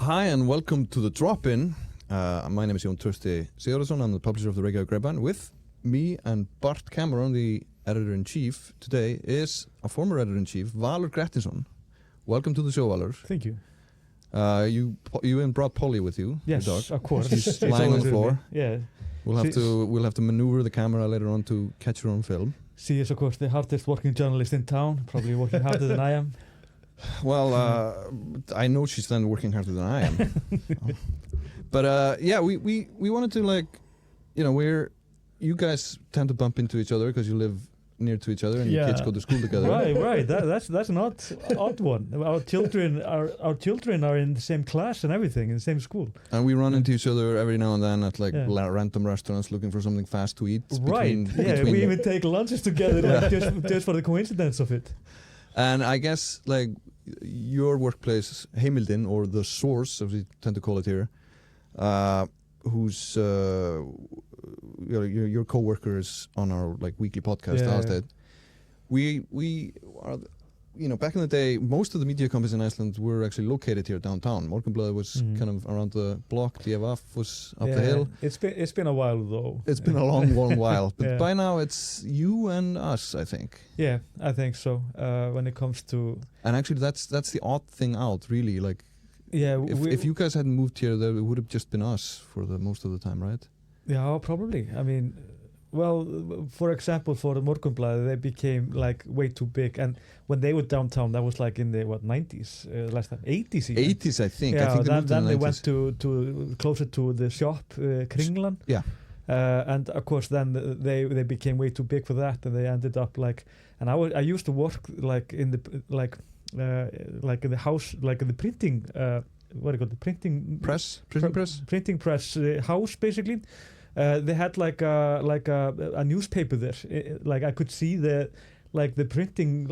Hi and welcome to the drop-in. My name is Trausti Sigurðarson. I'm the publisher of the Reykjavík Grapevine. With me and Bart Cameron, the editor-in-chief, today is a former editor-in-chief, Valur Grettisson. Welcome to the show, Valur. Thank you. You even brought Pollý with you. Yes, your dog. of course. She's lying on the floor. Yeah. We'll have to maneuver the camera later on to catch her on film. She is, of course, the hardest working journalist in town. Probably working harder than I am. Well, I know she's then working harder than I am. But yeah, we wanted to you guys tend to bump into each other because you live near to each other and your kids go to school together. Right. That's not odd one. Our children are in the same class and everything in the same school. And we run into each other every now and then at random restaurants looking for something fast to eat. Right. We even take lunches together just for the coincidence of it. And I guess your workplace, Heimildin, or the source, as we tend to call it here, who's your co-worker is on our weekly podcast, Alstead. We are, back in the day, most of the media companies in Iceland were actually located here downtown. Morgunblaðið was kind of around the block. DFF was up the hill. It's been a while though. It's been a long while. But by now it's you and us, I think. Yeah, I think so. When it comes to, and actually that's the odd thing out, really. If you guys hadn't moved here, it would have just been us for the most of the time, right? Yeah, probably. I mean, well, for example, for the Morgunblaðið, they became way too big, and when they were downtown, that was in the 90s, last time 80s even. 80s, I think. Yeah, I think then they went to closer to the shop, Kringlan. Yeah. And of course, then they became way too big for that, and they ended up and I used to work in the in the house, in the printing. What do you call it? Printing press house, basically. They had a newspaper there. I could see the printing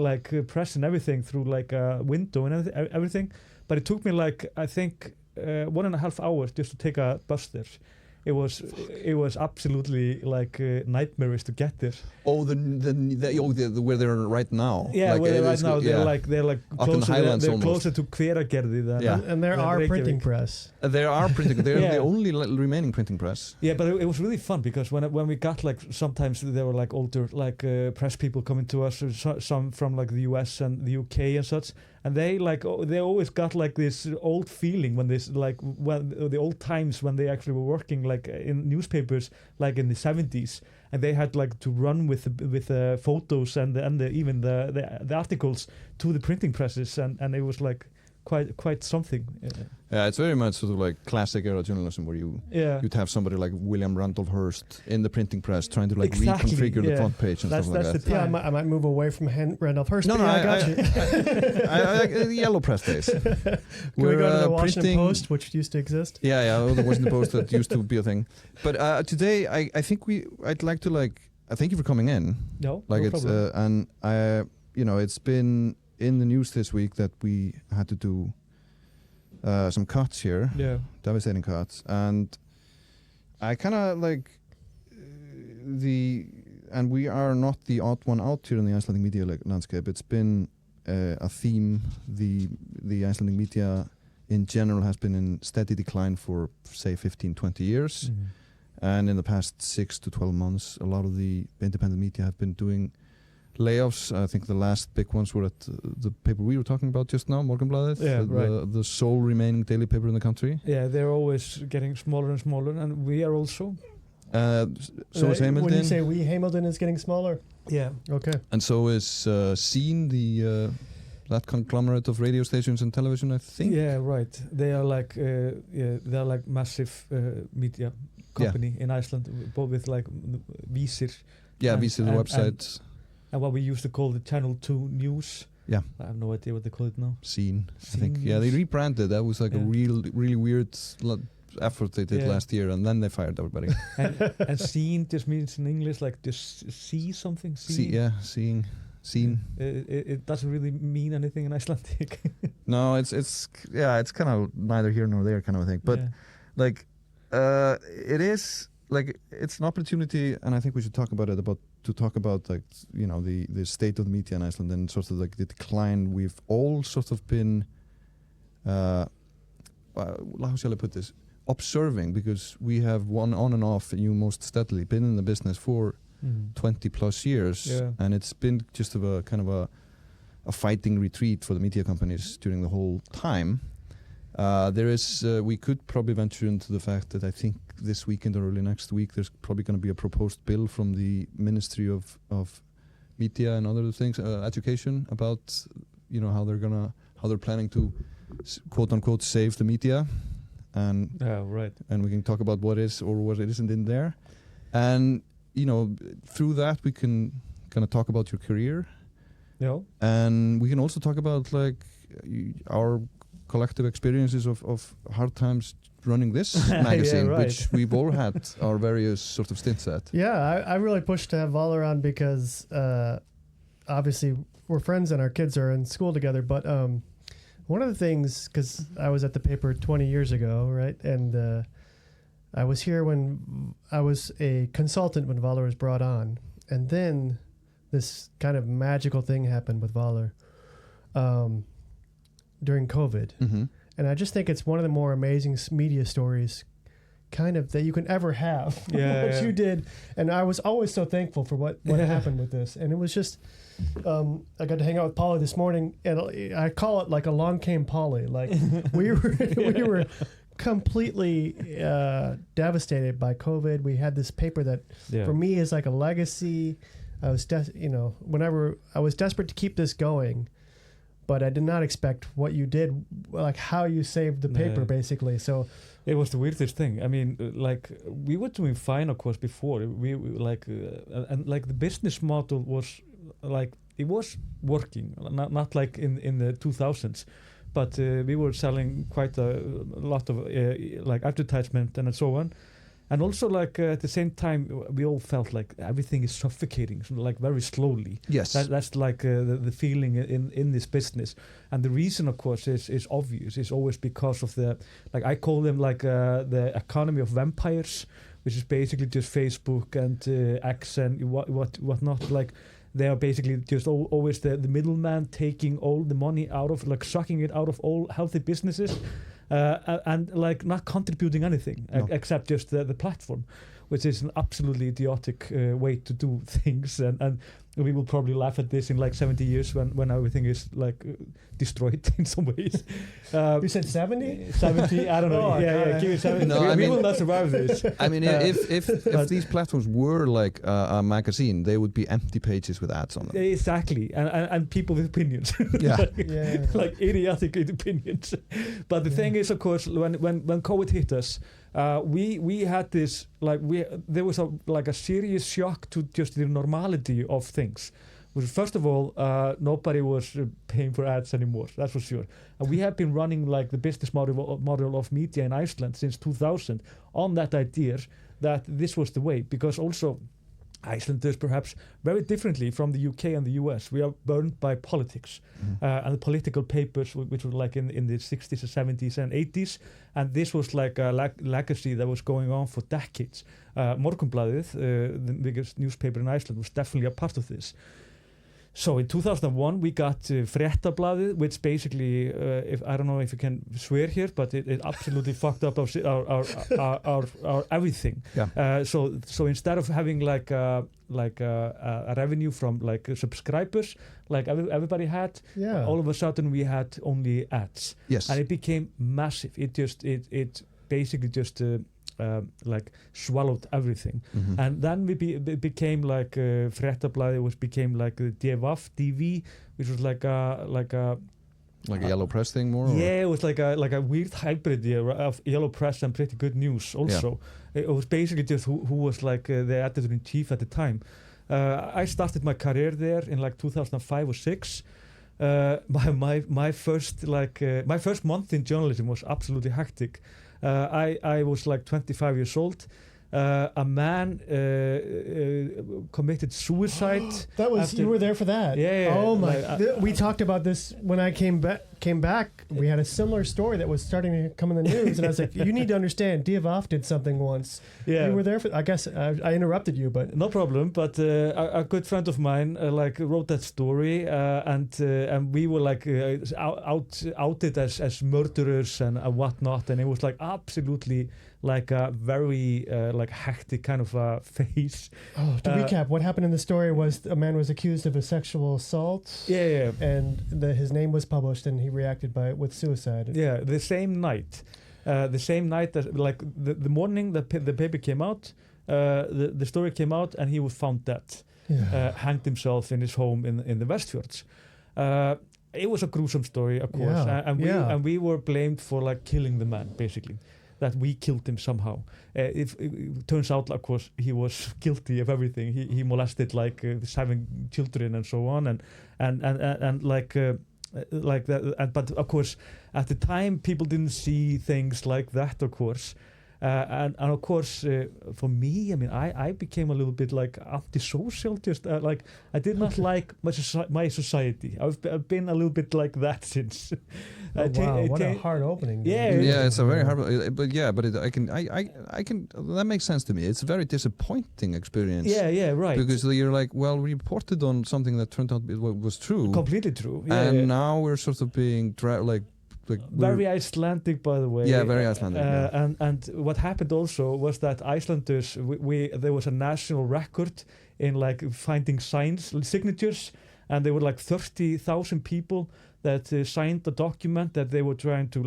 press and everything through a window and everything. But it took me I think 1.5 hours just to take a bus there. It was absolutely nightmarish to get there. Oh, the where they're right now. Yeah, where they're right now. They're up in the Highlands, they're closer to Hveragerði than. Yeah, and there are printing press. There are printing. They're the only remaining printing press. Yeah, but it was really fun because when we got sometimes there were older press people coming to us, some from the US and the UK and such, and they always got this old feeling when this when the old times when they actually were working in newspapers in the 70s, and they had to run with the photos and even the articles to the printing presses, and it was quite something. Yeah, it's very much sort of classic era journalism where you'd have somebody like William Randolph Hearst in the printing press trying to reconfigure the front page and stuff like that. I might move away from Randolph Hearst. No, I got you. The yellow press days. Can we go to the Washington Post, which used to exist? Yeah, the Washington Post that used to be a thing. But today, I think I'd like to thank you for coming in. No problem. And it's been in the news this week that we had to do some cuts here, devastating cuts, and I kind of and we are not the odd one out here in the Icelandic media landscape. It's been a theme. The Icelandic media in general has been in steady decline for say 15-20 years, and in the past 6 to 12 months, a lot of the independent media have been doing layoffs. I think the last big ones were at the paper we were talking about just now, Morgunblaðið, the sole remaining daily paper in the country. Yeah, they're always getting smaller and smaller, and we are also. So is Heimildin. When you say we, Heimildin is getting smaller? Yeah. Okay. And so is Sýn, that conglomerate of radio stations and television, I think. Yeah, right. They are they're massive media company in Iceland, both with Vísir. Yeah, Vísir, the website. And what we used to call the Channel 2 News. Yeah. I have no idea what they call it now. Sýn, I think. Yeah, they rebranded. That was a really weird effort they did last year, and then they fired everybody. and Sýn just means in English just see something. Seeing. Sýn. It doesn't really mean anything in Icelandic. No, it's kind of neither here nor there kind of a thing. But it is it's an opportunity, and I think we should talk about it to talk about the state of the media in Iceland and sort of the decline. We've all sort of been how shall I put this? Observing, because we have one on and off, you most steadily been in the business for 20 plus years, and it's been just a kind of a fighting retreat for the media companies during the whole time. We could probably venture into the fact that I think this weekend or early next week there's probably going to be a proposed bill from the Ministry of Media and other things, education, about how they're planning to quote unquote save the media, and and we can talk about what is or what it isn't in there, and through that we can kind of talk about your career, and we can also talk about like our collective experiences of hard times running this magazine, which we've all had our various sort of stints at. Yeah, I really pushed to have Valur on because obviously we're friends and our kids are in school together, but one of the things, because I was at the paper 20 years ago, right, and I was here when I was a consultant when Valur was brought on, and then this kind of magical thing happened with Valur during COVID. And I just think it's one of the more amazing media stories kind of that you can ever have. What you did. And I was always so thankful for what happened with this. And it was just, I got to hang out with Pollý this morning, and I call it like along came Pollý. Like we were completely devastated by COVID. We had this paper that for me is like a legacy. I was, whenever I was desperate to keep this going, but I did not expect what you did, like how you saved the paper, basically. So it was the weirdest thing. I mean, like we were doing fine, of course, before. We like and like the business model was like it was working, not like in the 2000s, but we were selling quite a lot of like advertisement and so on. And also, like at the same time, we all felt like everything is suffocating, like very slowly. Yes, that's like the feeling in this business. And the reason, of course, is obvious. It's always because of the, like I call them like the economy of vampires, which is basically just Facebook and X and whatnot. Like they are basically just always the middleman taking all the money out of, like sucking it out of all healthy businesses. And like not contributing anything except just the platform, which is an absolutely idiotic way to do things, and we will probably laugh at this in like 70 years when everything is like destroyed in some ways. You said 70? 70, I don't know. Give it 70. No, we will not survive this. I mean, if these platforms were like a magazine, they would be empty pages with ads on them. Exactly, and people with opinions. Like idiotic opinions. But the thing is, of course, when COVID hit us, we had this, like there was a serious shock to just the normality of things. First of all, nobody was paying for ads anymore, that's for sure. And we have been running like the business model of media in Iceland since 2000 on that idea that this was the way, because also Icelanders perhaps very differently from the UK and the US. We are burned by politics and the political papers, which were like in the 60s, 70s and 80s. And this was like a legacy that was going on for decades. Morgunblaðið, the biggest newspaper in Iceland, was definitely a part of this. So in 2001 we got Fréttablaðið, which basically, if I don't know if you can swear here, but it absolutely fucked up our everything. Yeah. So instead of having like a revenue from like subscribers, like everybody had, all of a sudden we had only ads. Yes. And it became massive. It basically just like swallowed everything, and then we became like Fréttablaðið, which became like the DV, which was like a yellow press thing more. Yeah, it was like a weird hybrid of yellow press and pretty good news. Also, it was basically just who was like the editor in chief at the time. I started my career there in like 2005 or 6. My first month in journalism was absolutely hectic. I was like 25 years old. A man committed suicide. You were there for that. Yeah. Oh my! We talked about this when I came back came back, we had a similar story that was starting to come in the news, and I was like, you need to understand, Diavoff did something once. Yeah. You were there for, I guess I interrupted you, but... No problem, but a good friend of mine wrote that story, and we were outed as murderers and whatnot, and it was absolutely a very hectic kind of phase. Oh, to recap, what happened in the story was a man was accused of a sexual assault. Yeah. And his name was published, and he reacted with suicide. Yeah, the same night. That the morning the paper came out, the story came out, and he was found dead. Yeah. Hanged himself in his home in the Westfjords. It was a gruesome story, of course, and we were blamed for killing the man, basically. That we killed him somehow. It turns out, of course, he was guilty of everything. He molested 7 children and so on, but of course, at the time, people didn't see things like that, of course. And of course, for me, I mean, I became a little bit antisocial. Just I did not like my society. I've been a little bit like that since. Wow, what a hard opening. Yeah, it's a very hard. I can. That makes sense to me. It's a very disappointing experience. Yeah, right. Because you're we reported on something that turned out was true, completely true. And now we're sort of being very Icelandic, by the way. Yeah, very Icelandic. And what happened also was that Icelanders, there was a national record in finding signatures, and there were 30,000 people that signed the document that they were trying to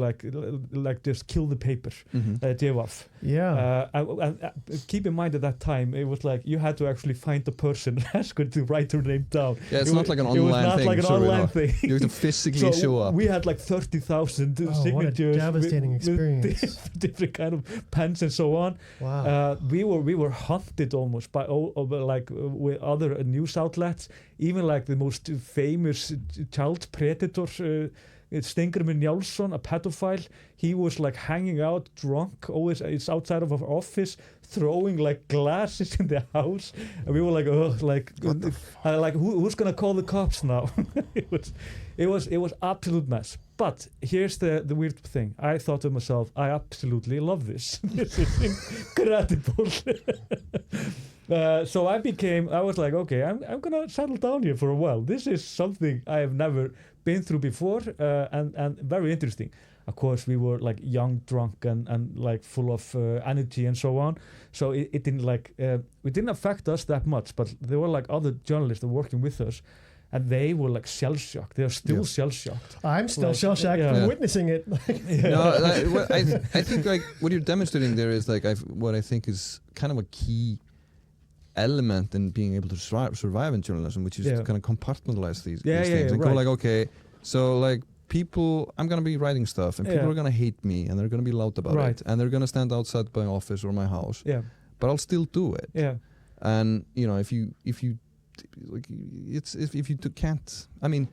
just kill the paper, Diavoff. Yeah. And keep in mind at that time it was you had to actually find the person that's going to write their name down. Yeah, it's not like an online thing. It was not an online thing. You have to physically show up. We had 30,000 signatures. What a devastating experience. With different kind of pens and so on. Wow. We were hunted almost by with other news outlets. Even the most famous child predator, Steingrímur Njálsson, a pedophile, he was hanging out drunk always. It's outside of our office, throwing glasses in the house, and we were who's gonna call the cops now? It was absolute mess. But here's the weird thing. I thought to myself, I absolutely love this. This is incredible. So I was okay, I'm gonna settle down here for a while. This is something I have never been through before, and very interesting. Of course, we were young, drunk, and full of energy and so on. So it didn't it didn't affect us that much. But there were other journalists working with us, and they were shell-shocked. They are still shell-shocked. I'm still shell-shocked from witnessing it. No, I think what you're demonstrating there is what I think is kind of a key element in being able to survive in journalism, which is to kind of compartmentalize these things and go okay, so people, I'm gonna be writing stuff, and people are gonna hate me, and they're gonna be loud about it, and they're gonna stand outside my office or my house, but I'll still do it. And if you can't, I mean,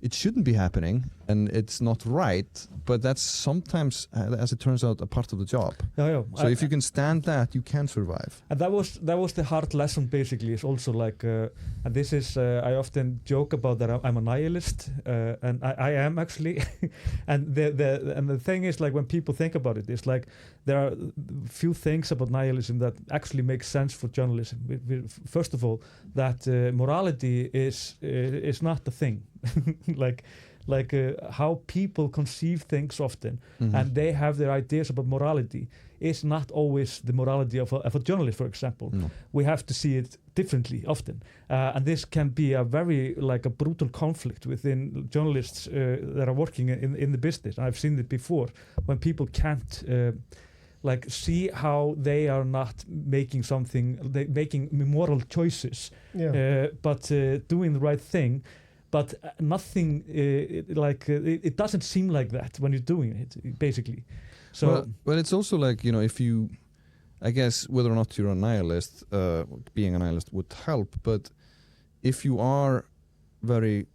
it shouldn't be happening, and it's not right, but that's sometimes, as it turns out, a part of the job. So if you can stand that, you can survive. And that was the hard lesson, basically. Is also and this is, I often joke about that I'm a nihilist, and I am actually. And the thing is, when people think about it, it's there are few things about nihilism that actually make sense for journalism. First of all, that morality is not the thing. How people conceive things often, and they have their ideas about morality, is not always the morality of a journalist, for example. No. We have to see it differently often, and this can be a very a brutal conflict within journalists that are working in the business. I've seen it before when people can't see how they are not making making moral choices, but doing the right thing. But nothing, it doesn't seem like that when you're doing it, basically. So, well, it's also if you, I guess, whether or not you're a nihilist, being a nihilist would help. But if you are very,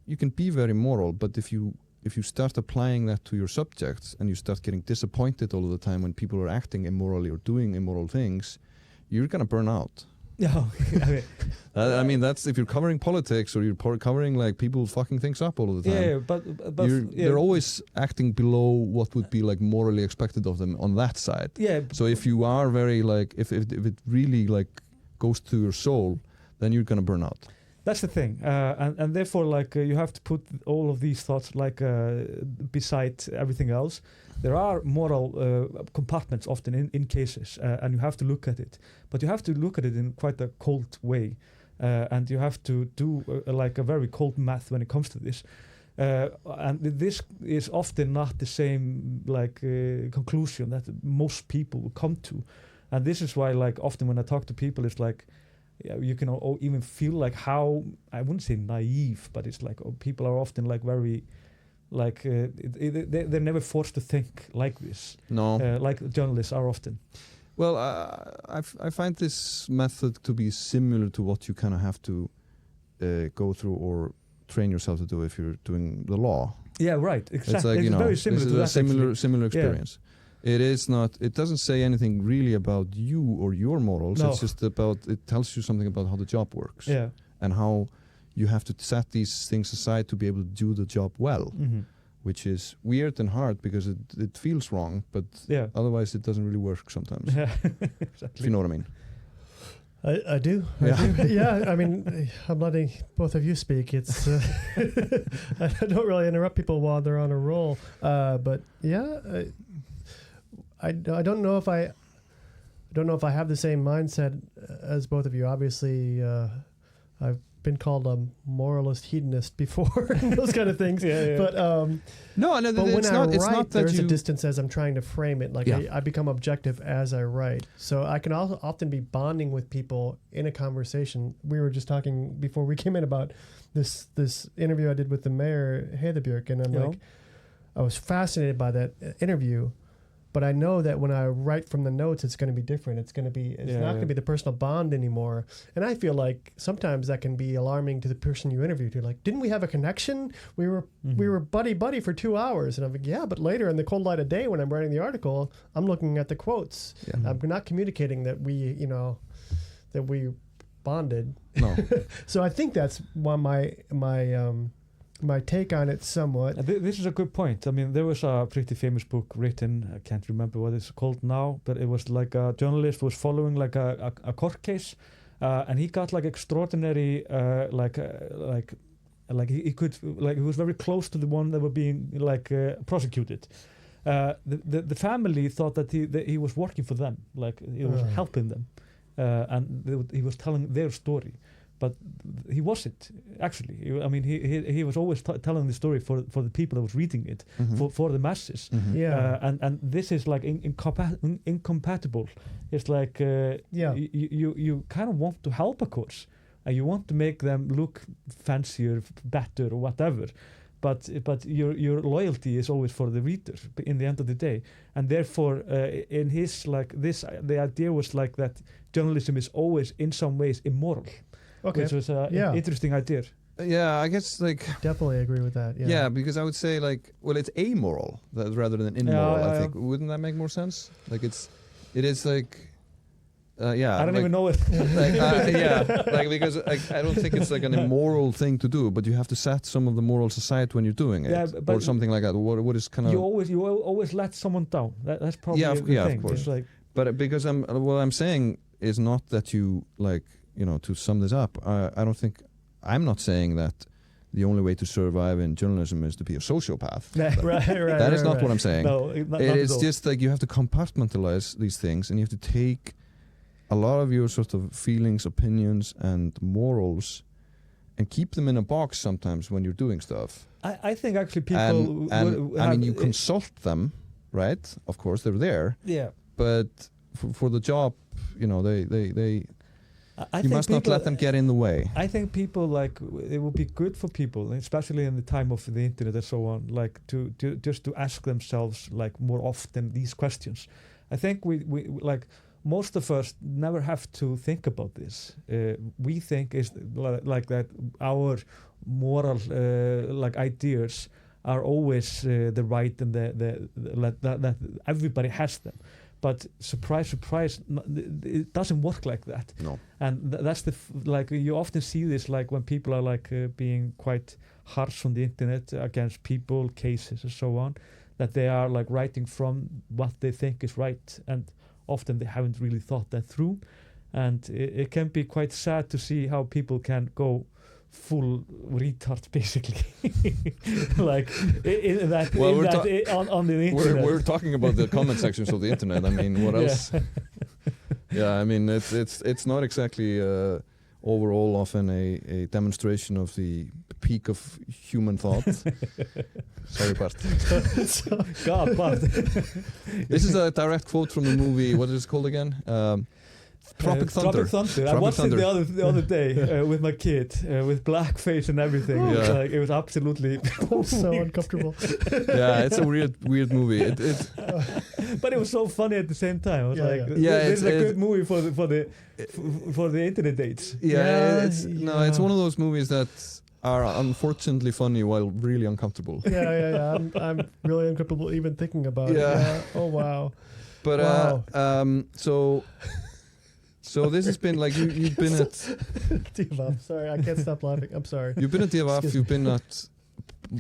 you can be very moral, but if you start applying that to your subjects and you start getting disappointed all of the time when people are acting immorally or doing immoral things, you're gonna burn out. Yeah, I mean, that's if you're covering politics or you're covering like people fucking things up all of the time. yeah, but They're always acting below what would be like morally expected of them on that side. Yeah. So if you are very like, if it really like goes to your soul, then you're gonna burn out. That's the thing, and therefore, like you have to put all of these thoughts like beside everything else. There are moral compartments often in cases, and you have to look at it. But you have to look at it in quite a cold way, and you have to do like a very cold math when it comes to this. And this is often not the same like conclusion that most people will come to, and this is why like often when I talk to people, it's like. Yeah, you can even feel like how I wouldn't say naive, but it's like people are often like very, like they're never forced to think like this. No, like journalists are often. Well, I find this method to be similar to what you kind of have to go through or train yourself to do if you're doing the law. Yeah, right. Exactly. It's like, it's very similar to that. Similar experience. Yeah. It is not. It doesn't say anything really about you or your morals. No. It's just about. It tells you something about how the job works. Yeah. And how you have to set these things aside to be able to do the job well, which is weird and hard because it feels wrong, but otherwise it doesn't really work sometimes. Yeah, exactly. If you know what I mean. I do. Yeah, I mean, I'm letting both of you speak. It's I don't really interrupt people while they're on a roll, but yeah. I don't know if I have the same mindset as both of you. Obviously, I've been called a moralist hedonist before and those kind of things. Yeah. But but when I write, there's a distance as I'm trying to frame it. Like I become objective as I write. So I can also often be bonding with people in a conversation. We were just talking before we came in about this interview I did with the mayor, Heiðbjörg, and I'm like, I was fascinated by that interview. But I know that when I write from the notes, it's going to be different. It's not going to be the personal bond anymore. And I feel like sometimes that can be alarming to the person you interviewed. You're like, didn't we have a connection? We were buddy for 2 hours. And I'm like, yeah, but later in the cold light of day when I'm writing the article, I'm looking at the quotes. Yeah. I'm not communicating that we bonded. No. So I think that's why my take on it somewhat. This is a good point. I mean, there was a pretty famous book written, I can't remember what it's called now, but it was like a journalist was following like a court case, and he got like extraordinary, he was very close to the one that were being prosecuted. The family thought that he was working for them, like he was helping them, and he was telling their story. But he wasn't actually. He was always telling the story for the people that was reading it, for the masses. Yeah. And this is like incompatible. It's like you kind of want to help, of course, and you want to make them look fancier, better, or whatever. But your loyalty is always for the reader in the end of the day, and therefore in his the idea was like that journalism is always in some ways immoral. Okay. Which was an interesting idea. Yeah, I guess like definitely agree with that. Yeah, because I would say like, well, it's amoral rather than immoral. I think wouldn't that make more sense? Like it is like, I don't even know it. Because I don't think it's like an immoral thing to do, but you have to set some of the morals aside when you're doing it, or something like that. What is kind of you always let someone down. That's probably a thing. Of course. But because what I'm saying is not that you like. To sum this up, I'm not saying that the only way to survive in journalism is to be a sociopath. Right. That is not what I'm saying. No, it's just like you have to compartmentalize these things, and you have to take a lot of your sort of feelings, opinions, and morals, and keep them in a box sometimes when you're doing stuff. I think actually people... you consult them, right? Of course, they're there. Yeah. But for the job, they you must not let them get in the way. I think people it would be good for people, especially in the time of the internet and so on, to just to ask themselves more often these questions. I think we most of us never have to think about this. We think is like that our moral ideas are always the right and that everybody has them. But surprise, it doesn't work like that. No. And that's like you often see this like when people are like being quite harsh on the internet against people, cases, and so on, that they are like writing from what they think is right, and often they haven't really thought that through, and it can be quite sad to see how people can go full retard basically like on the internet. We're talking about the comment sections of the internet. I mean, what else? Yeah, I mean, it's not exactly overall often a demonstration of the peak of human thought. Sorry, Bart. God, Bart. This is a direct quote from the movie. What is it called again? Tropic Thunder. I watched it the other day with my kid, with blackface and everything. Yeah. It was absolutely so uncomfortable. Yeah, it's a weird movie. But it was so funny at the same time. I was this is a good movie for the internet dates. Yeah, it's one of those movies that are unfortunately funny while really uncomfortable. Yeah. I'm really uncomfortable even thinking about it. Yeah. Oh wow. But So this has been like you've been at DFAF. Sorry, I can't stop laughing. I'm sorry. You've been at DFAF. You've been at,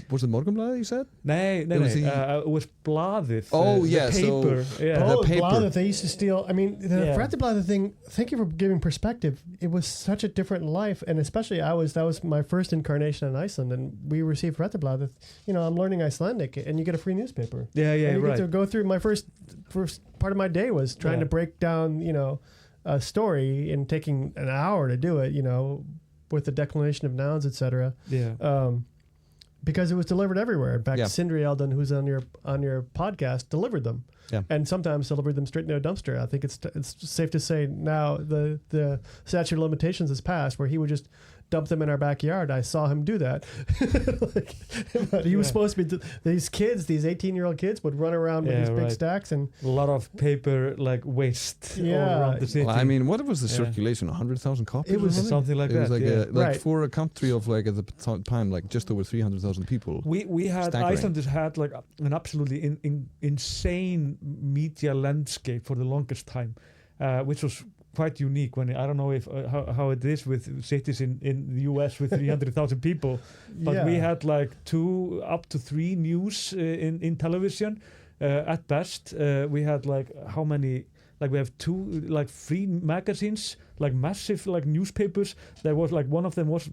was it Morgunblaðið you said? It was Blaðið. Oh yeah, the paper. The paper. Blaðið, they used to steal. I mean, the Fréttablaðið thing. Thank you for giving perspective. It was such a different life, and especially that was my first incarnation in Iceland, and we received Fréttablaðið. You know, I'm learning Icelandic, and you get a free newspaper. Yeah, and you right. get to go through. My first part of my day was trying to break down, a story and taking an hour to do it, with the declination of nouns, etc. Yeah. Because it was delivered everywhere. In fact, Sindri Eldon, who's on your podcast, delivered them. Yeah. And sometimes delivered them straight into a dumpster. I think it's safe to say now the statute of limitations has passed, where he would just dump them in our backyard. I saw him do that. But he was supposed to be these 18-year-old kids would run around with these big stacks, and a lot of paper like waste all around the city. Well, I mean, what was the circulation? 100,000 copies? It was something like that. It was like for a country of like at the time like just over 300,000 people. We had Icelanders had like an absolutely insane media landscape for the longest time, which was quite unique. When I don't know if how it is with cities in the US with 300,000 people, but we had like 2 up to 3 news in television at best. We had like how many? Like we have 2 like free magazines, like massive like newspapers. There was like one of them was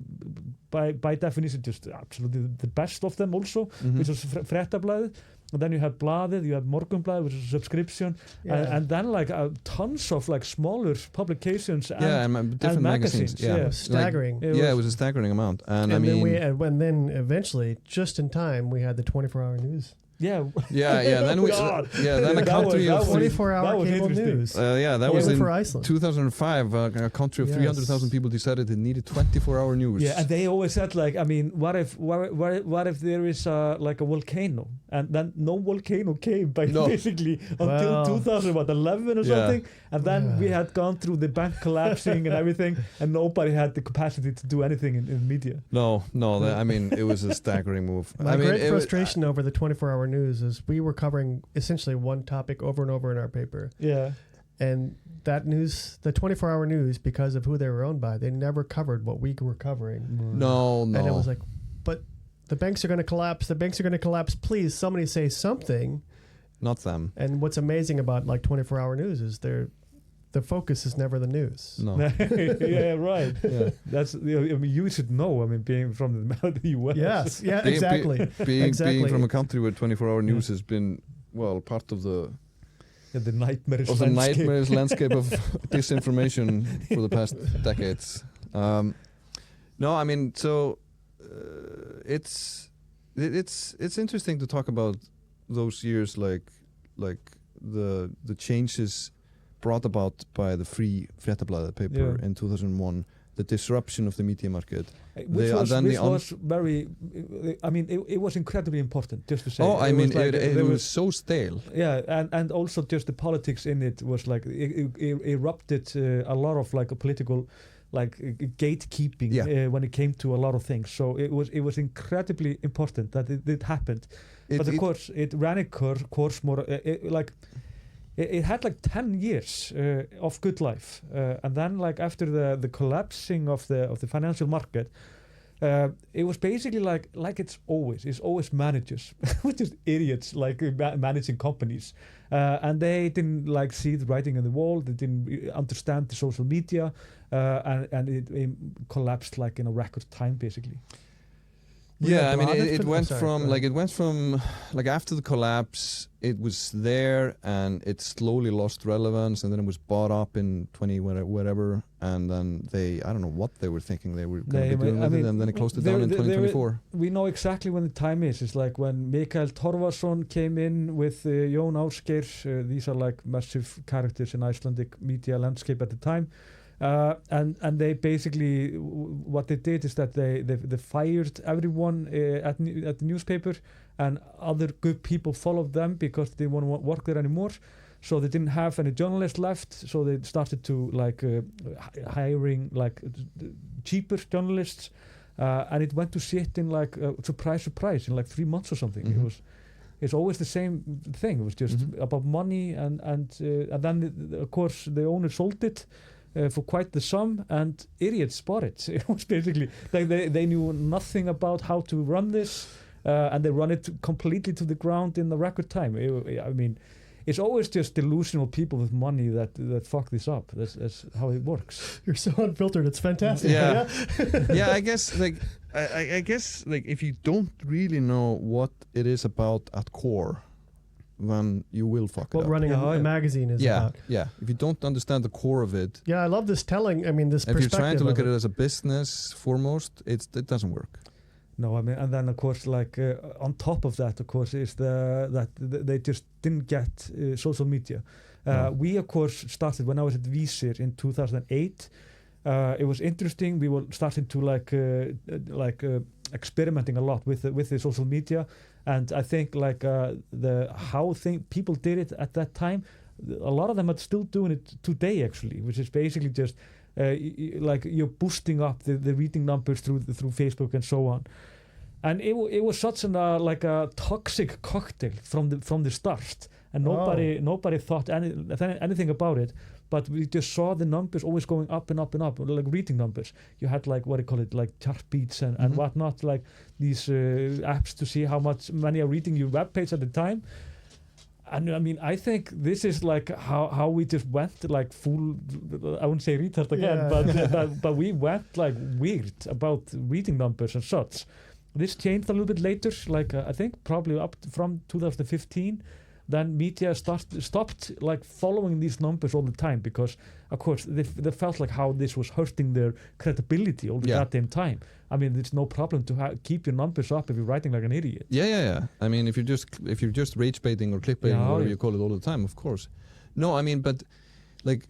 by definition just absolutely the best of them also, which was Fréttablaðið. And then you had Blaðið, you had Morgunblaðið, which is a subscription, and then like tons of like smaller publications and different magazines. Yeah, staggering. Like, it was a staggering amount. And I mean, then eventually, just in time, we had the 24-hour news. Yeah. Then a country of 24-hour cable news. That was in for Iceland. 2005. A country of 300,000 people decided it needed 24-hour news. Yeah, and they always said like, I mean, what if there is like a volcano, and then no volcano came basically until 2011 or something, and then we had gone through the bank collapsing and everything, and nobody had the capacity to do anything in media. No. I mean, it was a staggering move. My great frustration over the 24-hour news is we were covering essentially one topic over and over in our paper. Yeah. And that news, the 24-hour news, because of who they were owned by, they never covered what we were covering. No. And it was like, but the banks are going to collapse. The banks are going to collapse. Please, somebody say something. Not them. And what's amazing about like 24-hour news is the focus is never the news. No. Yeah, right. Yeah. That's. I mean, you should know. I mean, being from the US. Yes. Yeah. Exactly. Being from a country where 24-hour news has been part of the nightmarish landscape of disinformation for the past decades. No, I mean, so it's interesting to talk about those years, like the changes brought about by the free Fréttablaðið paper in 2001, the disruption of the media market. Which was very, I mean, it was incredibly important, just to say. Oh, I mean, it was so stale. Yeah, and also just the politics in it was like, it erupted a lot of like a political, like gatekeeping when it came to a lot of things. So it was incredibly important that it happened. But of course, it ran a course more, like, it had like 10 years of good life, and then like after the collapsing of the financial market, it was basically like it's always managers, which is idiots, like managing companies, and they didn't like see the writing on the wall. They didn't understand the social media, and it collapsed like in a record time, basically. Yeah, I mean, it went from after the collapse, it was there and it slowly lost relevance, and then it was bought up in 20 whatever, and then I don't know what they were thinking they were going to be doing with it, and then it closed it down in 2024. We know exactly when the time is. It's like when Mikael Torfason came in with Jón Ásgeir. These are like massive characters in Icelandic media landscape at the time. And they basically, what they did is that they fired everyone at the newspaper, and other good people followed them because they didn't want to work there anymore. So they didn't have any journalists left. So they started to like hiring like cheaper journalists, and it went to shit in like surprise in like 3 months or something. Mm-hmm. It's always the same thing. It was just about money, and then of course the owner sold it. For quite the sum, and idiots bought it. It was basically like they knew nothing about how to run this, and they run it completely to the ground in the record time. I mean, it's always just delusional people with money that fuck this up. That's how it works. You're so unfiltered. It's fantastic. Yeah, yeah. I guess like I guess like if you don't really know what it is about at core, then you will fuck it up. What running a magazine is about. Yeah, if you don't understand the core of it. Yeah, I love this telling. I mean, this if perspective. If you're trying to look at it as a business foremost, it doesn't work. No, I mean, and then of course, like on top of that, of course, is that they just didn't get social media. We of course started when I was at Vísir in 2008. It was interesting. We were starting to like experimenting a lot with the social media. And I think like people did it at that time, a lot of them are still doing it today actually, which is basically just like you're boosting up the reading numbers through Facebook and so on. And it was such like a toxic cocktail from the start, and nobody thought anything about it. But we just saw the numbers always going up and up and up, like reading numbers. You had like, what do you call it, like chart beats and whatnot, like these apps to see how many are reading your webpage at the time. And I mean, I think this is like how we just went like full, I wouldn't say retard again, but we went like weird about reading numbers and such. This changed a little bit later, like I think probably up from 2015. Then media stopped like following these numbers all the time, because of course they felt like how this was hurting their credibility all the goddamn time. I mean, it's no problem to keep your numbers up if you're writing like an idiot. Yeah. I mean, if you're just rage baiting or clickbaiting or whatever you call it all the time, of course. No, I mean, but like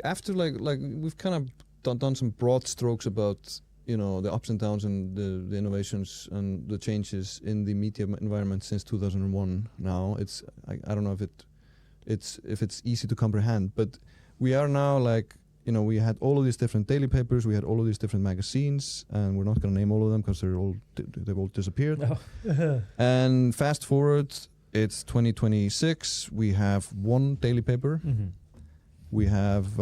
after like we've kind of done some broad strokes about, you know, the ups and downs and the innovations and the changes in the media environment since 2001. Now I don't know if it's easy to comprehend, but we are now like, you know, we had all of these different daily papers, we had all of these different magazines, and we're not going to name all of them because they've all disappeared. No. And fast forward, it's 2026. We have one daily paper. Mm-hmm. We have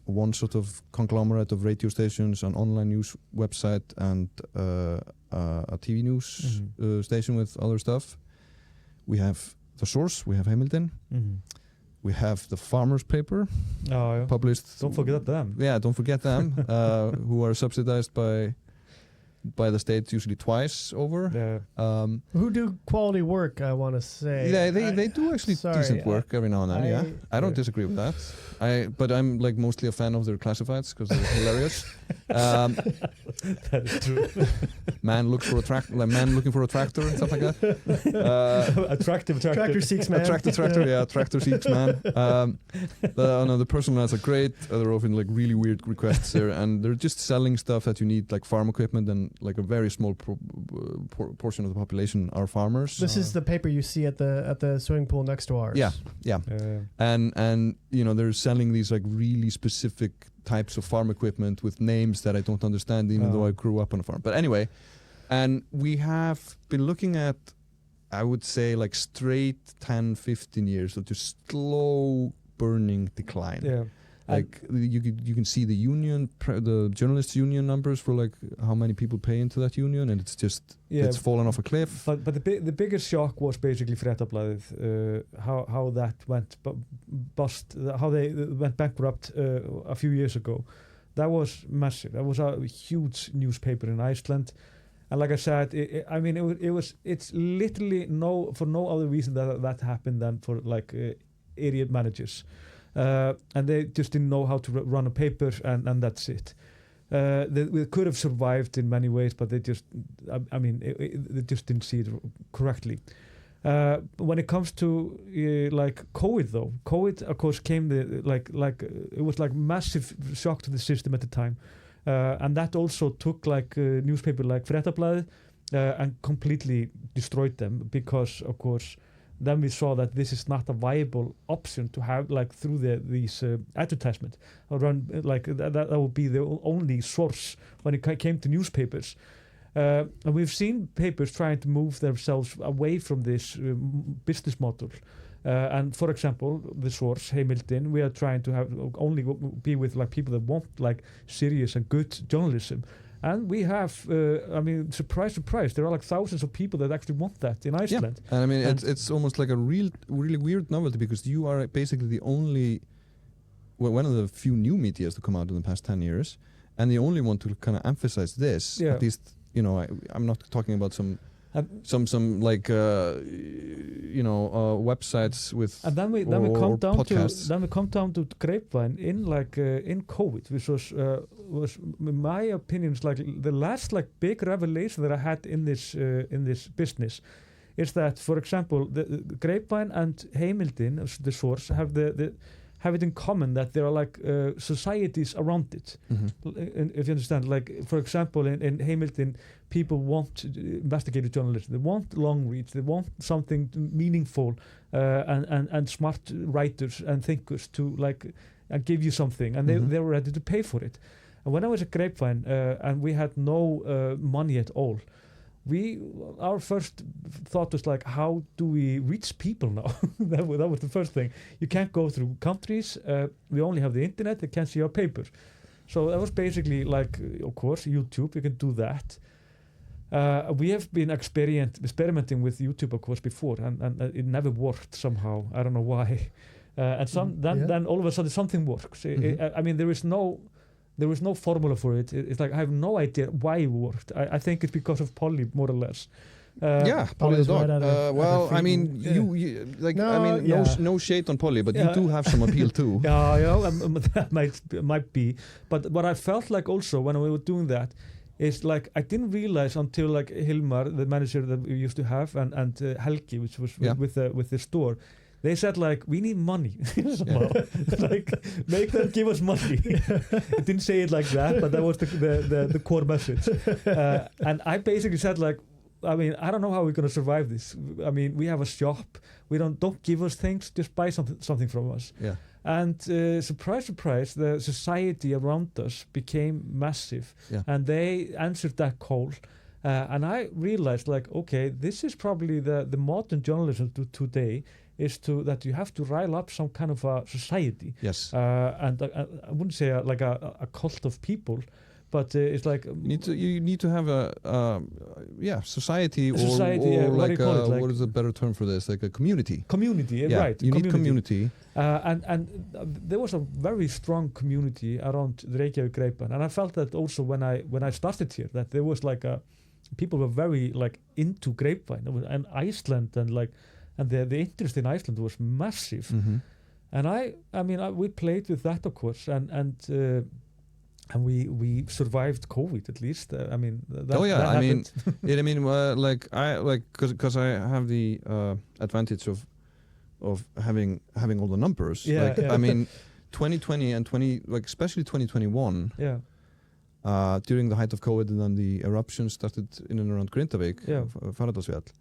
one sort of conglomerate of radio stations, an online news website, and a TV news station with other stuff. We have The Source, we have Heimildin, we have the Farmers paper, published. Don't forget them. Yeah, don't forget them, who are subsidized by the state usually twice over. Yeah. Who do quality work, I want to say. Yeah, they do actually decent work every now and then. I don't disagree with that. But I'm like mostly a fan of their classifieds because they're hilarious. That is true. Man looking for a tractor and stuff like that. Attractive tractor. Tractor seeks man. Attractive tractor, yeah. Tractor seeks man. The personal ads are great. They're often like really weird requests there, and they're just selling stuff that you need, like farm equipment, and like a very small portion of the population are farmers. This is the paper you see at the swimming pool next to ours. Yeah. And you know, they're selling these like really specific types of farm equipment with names that I don't understand, even though I grew up on a farm. But anyway, and we have been looking at I would say like straight 10-15 years of just slow burning decline. Yeah. Like you can see the union, the journalists' union numbers for like how many people pay into that union, and it's just it's fallen off a cliff. But the biggest shock was basically Fréttablaðið, how that went bust, how they went bankrupt a few years ago. That was massive. That was a huge newspaper in Iceland, and like I said, it's literally for no other reason that happened than for like idiot managers. And they just didn't know how to run a paper, and that's it. They could have survived in many ways, but they just, they just didn't see it correctly. When it comes to like COVID, though, COVID of course came it was like massive shock to the system at the time, and that also took like a newspaper like Fréttablaðið and completely destroyed them, because of course. Then we saw that this is not a viable option to have like through these advertisement or run like that would be the only source when it came to newspapers. And we've seen papers trying to move themselves away from this business model. And for example, the source, Heimildin, we are trying to have only be with like people that want like serious and good journalism. And we have, surprise, surprise, there are like thousands of people that actually want that in Iceland. Yeah. And I mean, it's almost like a really weird novelty, because you are basically the only, one of the few new medias to come out in the past 10 years, and the only one to kind of emphasize this. Yeah. At least, I'm not talking about some like websites with and then we come down to Grapevine in COVID, which was in my opinion like the last like big revelation that I had in this business, is that, for example, the Grapevine and Heimildin, the source, have it in common that there are like societies around it. Mm-hmm. If you understand, like for example, in Heimildin, people want investigative journalism. They want long reads. They want something meaningful and smart writers and thinkers to like give you something, and they were ready to pay for it. And when I was at Grapevine and we had no money at all, our first thought was like, how do we reach people now? that was the first thing. You can't go through countries. We only have the internet. They can't see our paper. So that was basically like, of course, YouTube. You can do that. We have been experimenting with YouTube, of course, before, and it never worked somehow. I don't know why. Then all of a sudden something works. Mm-hmm. There is no formula for it. It's like I have no idea why it worked. I think it's because of Pollý, more or less. Pollý the dog. Well, I mean, you like. No, I mean, no shade on Pollý, but you do have some appeal too. That might be. But what I felt like also when we were doing that is like I didn't realize until like Hilmar, the manager that we used to have, and Helgi, which was with the store. They said like, we need money somehow. Like, make them give us money. It didn't say it like that, but that was the core message. And I basically said like, I mean, I don't know how we're going to survive this. I mean, we have a shop. We don't give us things. Just buy something from us. Yeah. And surprise, surprise, the society around us became massive, and they answered that call. And I realized like, okay, this is probably the modern journalism today. Is that you have to rile up some kind of a society. Yes. And I wouldn't say like a cult of people, but it's like you need to have a society or like what is a better term for this? Like a community. Community, right? You need community. And there was a very strong community around the Reykjavík Grapevine, and I felt that also when I started here, that there was like people were very like into Grapevine and Iceland, and like. And the interest in Iceland was massive, and we played with that, of course, and we survived COVID at least. Because I have the advantage of having all the numbers. I mean, 2020 and especially 2021. Yeah. During the height of COVID, and then the eruption started in and around Grindavík, Fagradalsfjall.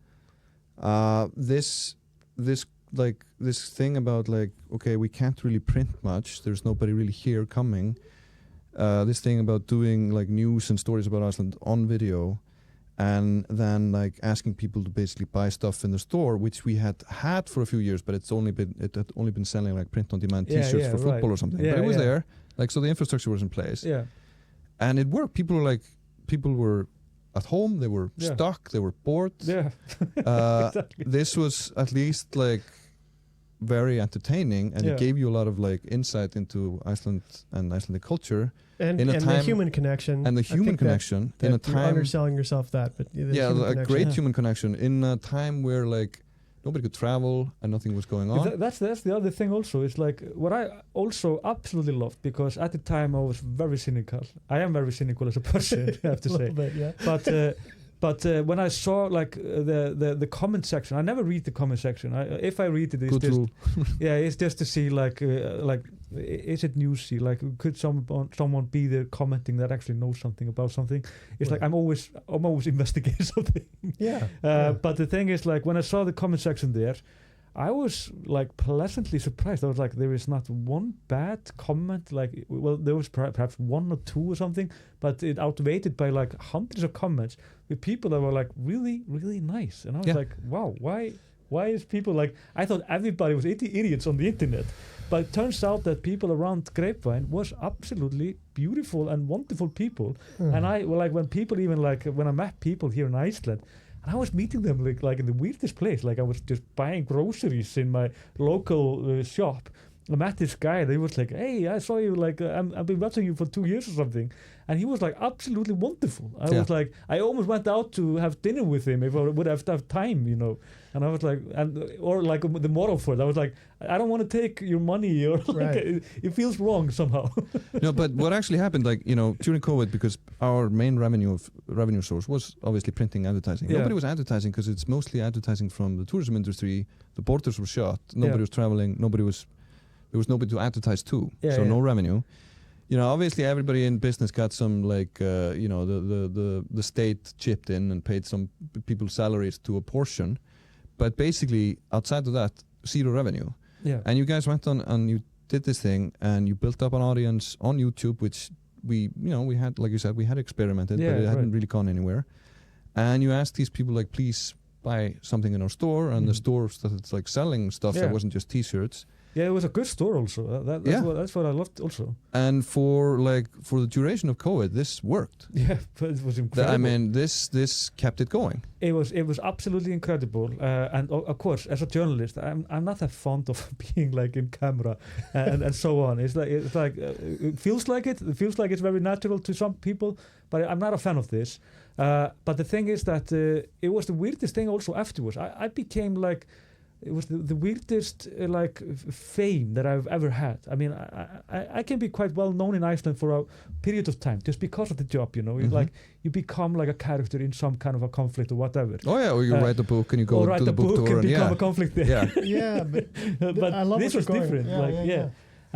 This thing about like, okay, we can't really print much, there's nobody really here coming, this thing about doing like news and stories about Iceland on video, and then like asking people to basically buy stuff in the store, which we had for a few years, but it had only been selling like print-on-demand T-shirts for football or something. But it was there, like, so the infrastructure was in place, and it worked. People were at home, they were stuck, they were bored. Exactly. This was at least like very entertaining, and it gave you a lot of like insight into Iceland and Icelandic culture, and the human connection, in a time you're underselling yourself that, but a great human connection in a time where like nobody could travel and nothing was going on. That's the other thing also. It's like what I also absolutely loved, because at the time I was very cynical. I am very cynical as a person, I have to say. Bit, But when I saw like the comment section, I never read the comment section. If I read it, it's just it's just to see like is it newsy? Like, could someone be there commenting that actually knows something about something? It's like I'm always investigating something. But the thing is, like, when I saw the comment section there, I was like pleasantly surprised. I was like, there is not one bad comment. Like, well, there was perhaps one or two or something, but it outweighed by like hundreds of comments with people that were like really, really nice. And I was like, wow, why is people like? I thought everybody was idiots on the internet, but it turns out that people around Grapevine was absolutely beautiful and wonderful people. And when people even like when I met people here in Iceland. And I was meeting them like in the weirdest place. Like, I was just buying groceries in my local shop. I met this guy, and he was like, "Hey, I saw you. Like, I've been watching you for 2 years or something." And he was like absolutely wonderful. I was like, I almost went out to have dinner with him if I would have time, you know. And I was like, or like the moral for it, I was like, I don't want to take your money, or like it feels wrong somehow. No, but what actually happened, like, you know, during COVID, because our main revenue source was obviously printing advertising. Nobody was advertising because it's mostly advertising from the tourism industry. The borders were shut. Nobody was traveling. There was nobody to advertise to. No revenue. You know, obviously everybody in business got some like, you know, the state chipped in and paid some people's salaries to a portion. But basically, outside of that, zero revenue. And you guys went on and you did this thing, and you built up an audience on YouTube, which we had, like you said, we had experimented, but it hadn't really gone anywhere. And you asked these people, like, please buy something in our store, and the store started like selling stuff that wasn't just T-shirts. Yeah, it was a good store also. That's what I loved also. And for the duration of COVID, this worked. Yeah, but it was incredible. I mean, this kept it going. It was absolutely incredible. And of course, as a journalist, I'm not that fond of being like in camera and so on. It feels like it. It feels like it's very natural to some people, but I'm not a fan of this. But the thing is that it was the weirdest thing also afterwards. I became like. It was the weirdest like fame that I've ever had. I mean, I can be quite well known in Iceland for a period of time just because of the job, you know. Like, you become like a character in some kind of a conflict or whatever. Oh yeah, or you write a book and you go to the book tour and become a conflict there. But I love this was different.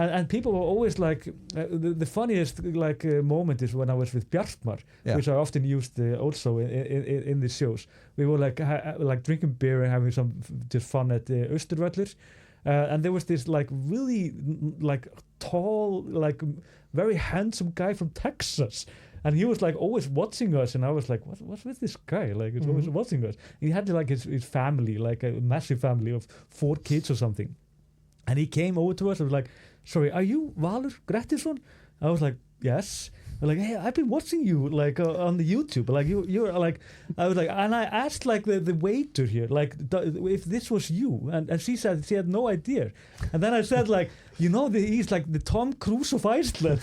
And people were always like, the funniest like moment is when I was with Bart, which I often used also in the shows. We were like drinking beer and having some just fun at Austurvöllur, and there was this like really like tall, like very handsome guy from Texas. And he was like always watching us, and I was like, what's with this guy? Like, he's always watching us. He had like his family, like a massive family of 4 kids or something. And he came over to us and was like, "Sorry, are you Valur Grettisson?" I was like, "Yes." Like, "Hey, I've been watching you like on the YouTube. Like, you're like," I was like, and I asked like the waiter here, like, if this was you, and she said she had no idea. And then I said like, "You know, he's like the Tom Cruise of Iceland."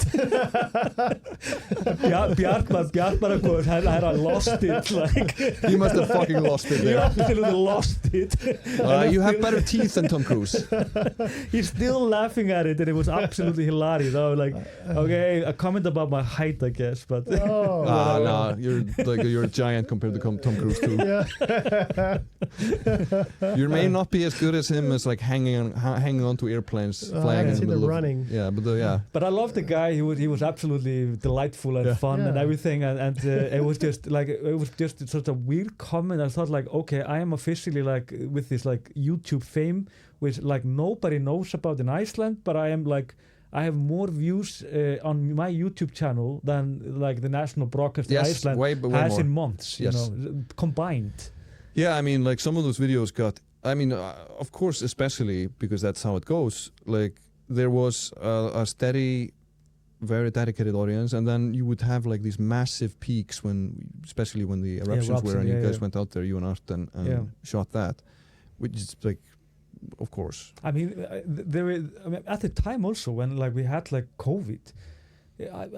Bjartmar of course had lost it. Like, you must have fucking lost it there. You absolutely lost it. You have better teeth than Tom Cruise. He's still laughing at it, and it was absolutely hilarious. I was like, okay, a comment about my height, I guess, but no, you're a giant compared to Tom Cruise too. You may not be as good as him as like hanging on to airplanes, flying. I can see the running. But I love the guy. He was absolutely delightful and fun and everything. And it was just such a weird comment. I thought like, okay, I am officially like with this like YouTube fame, which like nobody knows about in Iceland. But I am like I have more views on my YouTube channel than like the national broadcast in Iceland way has more. in months, you Yes. know, combined. Yeah, I mean, like some of those videos got. I mean, of course, especially because that's how it goes. Like there was a steady, very dedicated audience, and then you would have like these massive peaks especially when the eruptions were, and you guys went out there, you and Art, and shot that, which is like, of course. I mean, at the time also when like we had like COVID,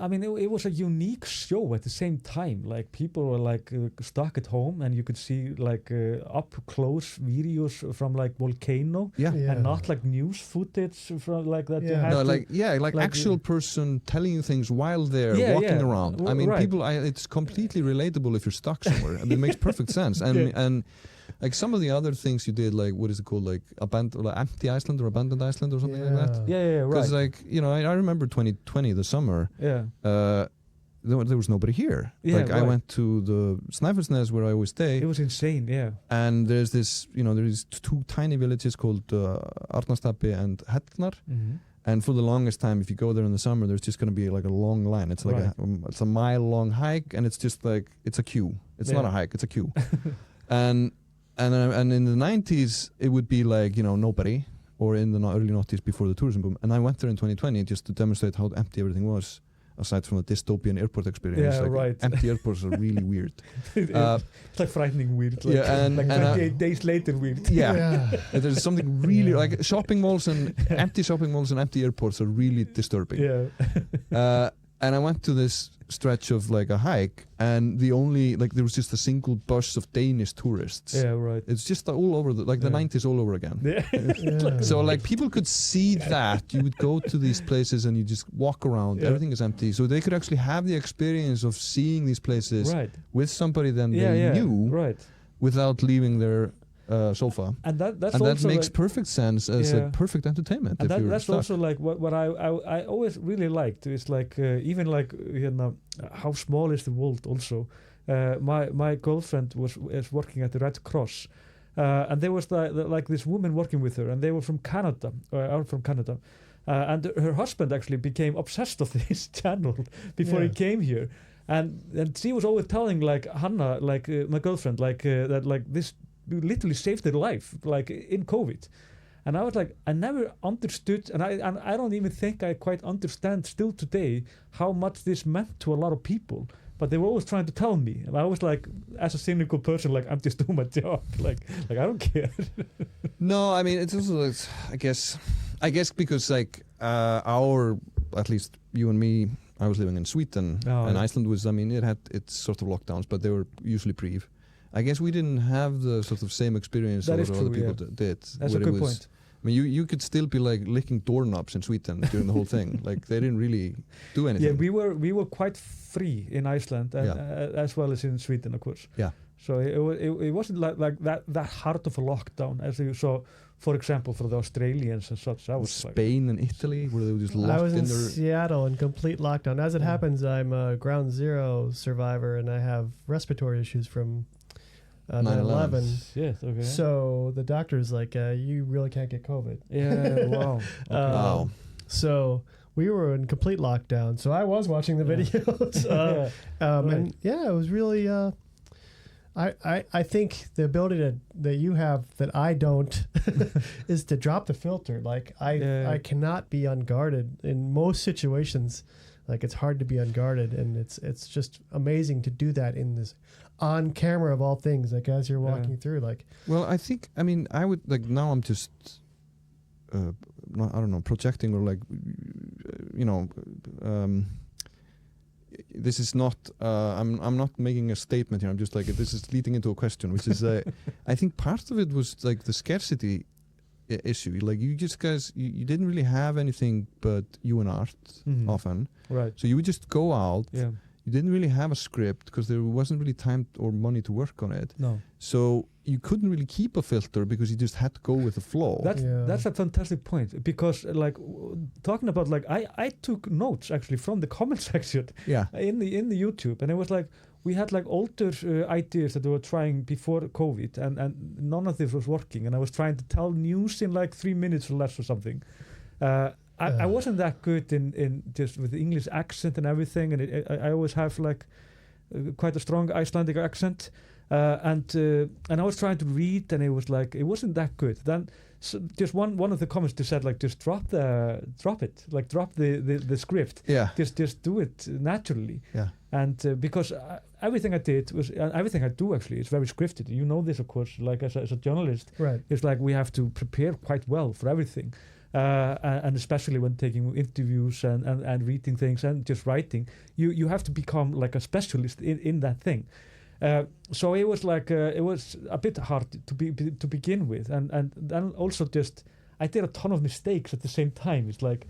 I mean, it was a unique show at the same time. Like people were like stuck at home, and you could see like up close videos from like volcano, and not like news footage from like that. You had like actual person telling you things while they're walking around. I mean, people. It's completely relatable if you're stuck somewhere. I mean, it makes perfect sense. And like some of the other things you did, like what is it called, like empty Iceland or abandoned Iceland or something like that. Right. Because like I remember 2020, the summer. Yeah. There was nobody here. Yeah, like I went to the Snæfellsnes where I always stay. It was insane. Yeah. And there's this, there's two tiny villages called Arnarstapi and Hellnar. Mm-hmm. And for the longest time, if you go there in the summer, there's just going to be like a long line. It's like it's a mile-long hike, and it's just like it's a queue. It's not a hike; it's a queue. And in the 90s, it would be like, nobody, or in the early 90s before the tourism boom. And I went there in 2020 just to demonstrate how empty everything was, aside from the dystopian airport experience. Yeah, right. Empty airports are really weird. It's like frightening weird. Like, and 28 days later weird. Yeah. There's something really, like shopping malls and empty shopping malls and empty airports are really disturbing. Yeah. And I went to this stretch of like a hike, and there was just a single bus of Danish tourists. Yeah, right. It's just all over the 90s all over again. Yeah. So like people could see that. You would go to these places and you just walk around, everything is empty. So they could actually have the experience of seeing these places with somebody then they knew without leaving their sofa. And that makes perfect sense as a perfect entertainment. And that's also like what I always really liked is like even like how small is the world also. My girlfriend is working at the Red Cross, and there was like this woman working with her, and they were from Canada, and her husband actually became obsessed with this channel before he came here, and she was always telling like Hannah, like my girlfriend, like that like this literally saved their life, like in COVID. And I was like, I never understood, and I don't even think I quite understand still today how much this meant to a lot of people. But they were always trying to tell me, and I was like, as a cynical person, like I'm just doing my job, like I don't care. No, I mean it's also, I guess because like at least you and me, I was living in Sweden, and Iceland was, I mean, it had its sort of lockdowns, but they were usually brief. I guess we didn't have the sort of same experience that other people did. That's a good point. I mean, you could still be like licking doorknobs in Sweden during the whole thing. Like they didn't really do anything. Yeah, we were quite free in Iceland, as well as in Sweden, of course. Yeah. So it wasn't like that hard of a lockdown as you saw, for example, for the Australians and such. I was Spain and Italy, where they were just locked in. I was in their Seattle in complete lockdown. As it happens, I'm a ground zero survivor, and I have respiratory issues from 9/11. Yes, okay. So the doctor's like, you really can't get COVID. Yeah, wow. Wow. So we were in complete lockdown. So I was watching the videos. And it was really, I think the ability that you have that I don't is to drop the filter. Like I cannot be unguarded in most situations. Like it's hard to be unguarded, and it's just amazing to do that in this on camera of all things, like as you're walking through. Like, well, I would like now I'm just I don't know, projecting or like this is not I'm not making a statement here. I'm just like, this is leading into a question, which is I think part of it was like the scarcity issue. Like you just guys, you didn't really have anything but you and Art often. Right. So you would just go out. Yeah. You didn't really have a script because there wasn't really time or money to work on it. No. So you couldn't really keep a filter because you just had to go with the flow. That's a fantastic point, because like talking about like I took notes actually from the comment section in the YouTube, and it was like we had like older ideas that we were trying before COVID, and none of this was working, and I was trying to tell news in like 3 minutes or less or something. I wasn't that good in just with the English accent and everything, and I always have like quite a strong Icelandic accent, and I was trying to read, and it wasn't that good. Then just one of the comments just said like, just drop the script. Yeah. Just do it naturally. Yeah. And because everything I did was everything I do actually is very scripted. You know this, of course. Like as a journalist, right? It's like we have to prepare quite well for everything. And especially when taking interviews and reading things and just writing, you have to become like a specialist in that thing. So it was like it was a bit hard to begin with, and then also just I did a ton of mistakes at the same time. It's like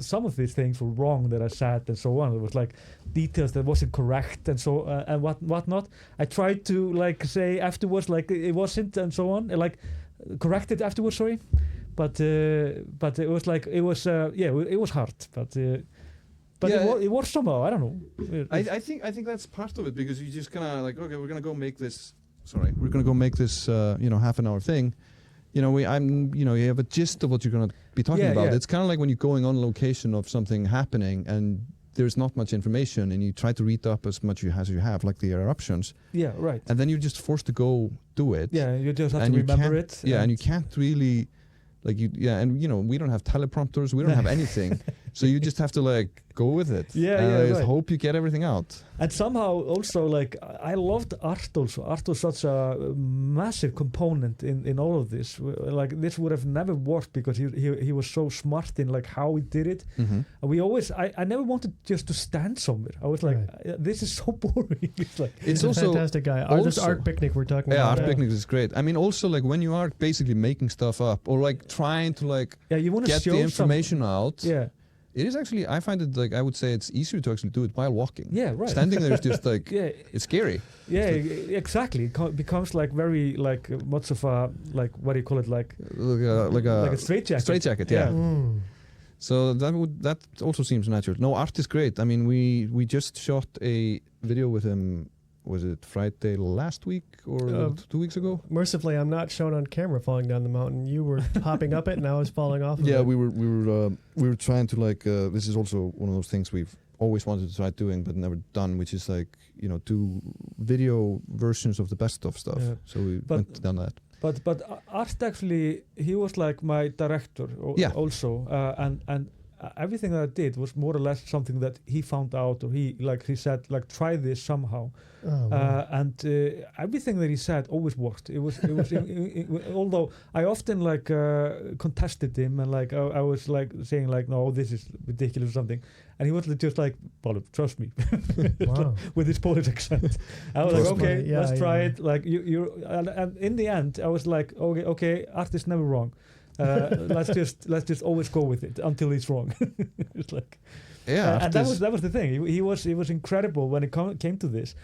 some of these things were wrong that I said and so on. It was like details that wasn't correct and so and whatnot. I tried to like say afterwards like it wasn't and so on, like correct it afterwards. Sorry. But it was like it was it was hard, but it worked somehow. I don't know. I think that's part of it, because you just kind of like, okay, we're gonna go make this. Sorry, we're gonna go make this half an hour thing. You have a gist of what you're gonna be talking about. It's kind of like when you're going on location of something happening and there's not much information, and you try to read up as much as you have, like the eruptions. Yeah, right. And then you're just forced to go do it. Yeah, you just have to remember it. Yeah, and you can't really. Like we don't have teleprompters, we don't have anything, so you just have to like go with it. I just hope you get everything out. And somehow also like I loved art also. Art was such a massive component in all of this. Like this would have never worked because he was so smart in like how he did it. Mm-hmm. And I never wanted just to stand somewhere. I was like, this is so boring. It's also a fantastic guy. This art picnic we're talking about. Yeah, art picnic is great. I mean, also like when you are basically making stuff up or like trying to like you want to get the information out. Yeah. It is actually, I find it like, I would say it's easier to actually do it while walking. Yeah, right. Standing there is just like, it's scary. Yeah, exactly. It becomes like very, like much of a, like, what do you call it? Like a straitjacket. Straitjacket, yeah. So that also seems natural. No, art is great. I mean, we just shot a video with him. Was it Friday last week or 2 weeks ago? Mercifully, I'm not shown on camera falling down the mountain. You were hopping up it, and I was falling off. Yeah, of it. we were trying to like. This is also one of those things we've always wanted to try doing but never done, which is like do video versions of the best of stuff. Yeah. So we went down that. But Art actually, he was like my director also, and everything that I did was more or less something that he found out, or he said like try this somehow. And everything that he said always worked. It was although I often like contested him, and like I was like saying like, no, this is ridiculous or something, and he was just like, Pollý, trust me. Wow. With his Polish accent. I was like, okay, let's try it. Like you and in the end I was like, okay, Art is never wrong. Let's just always go with it until he's wrong. It's like, and that was the thing. He was incredible when it came to this,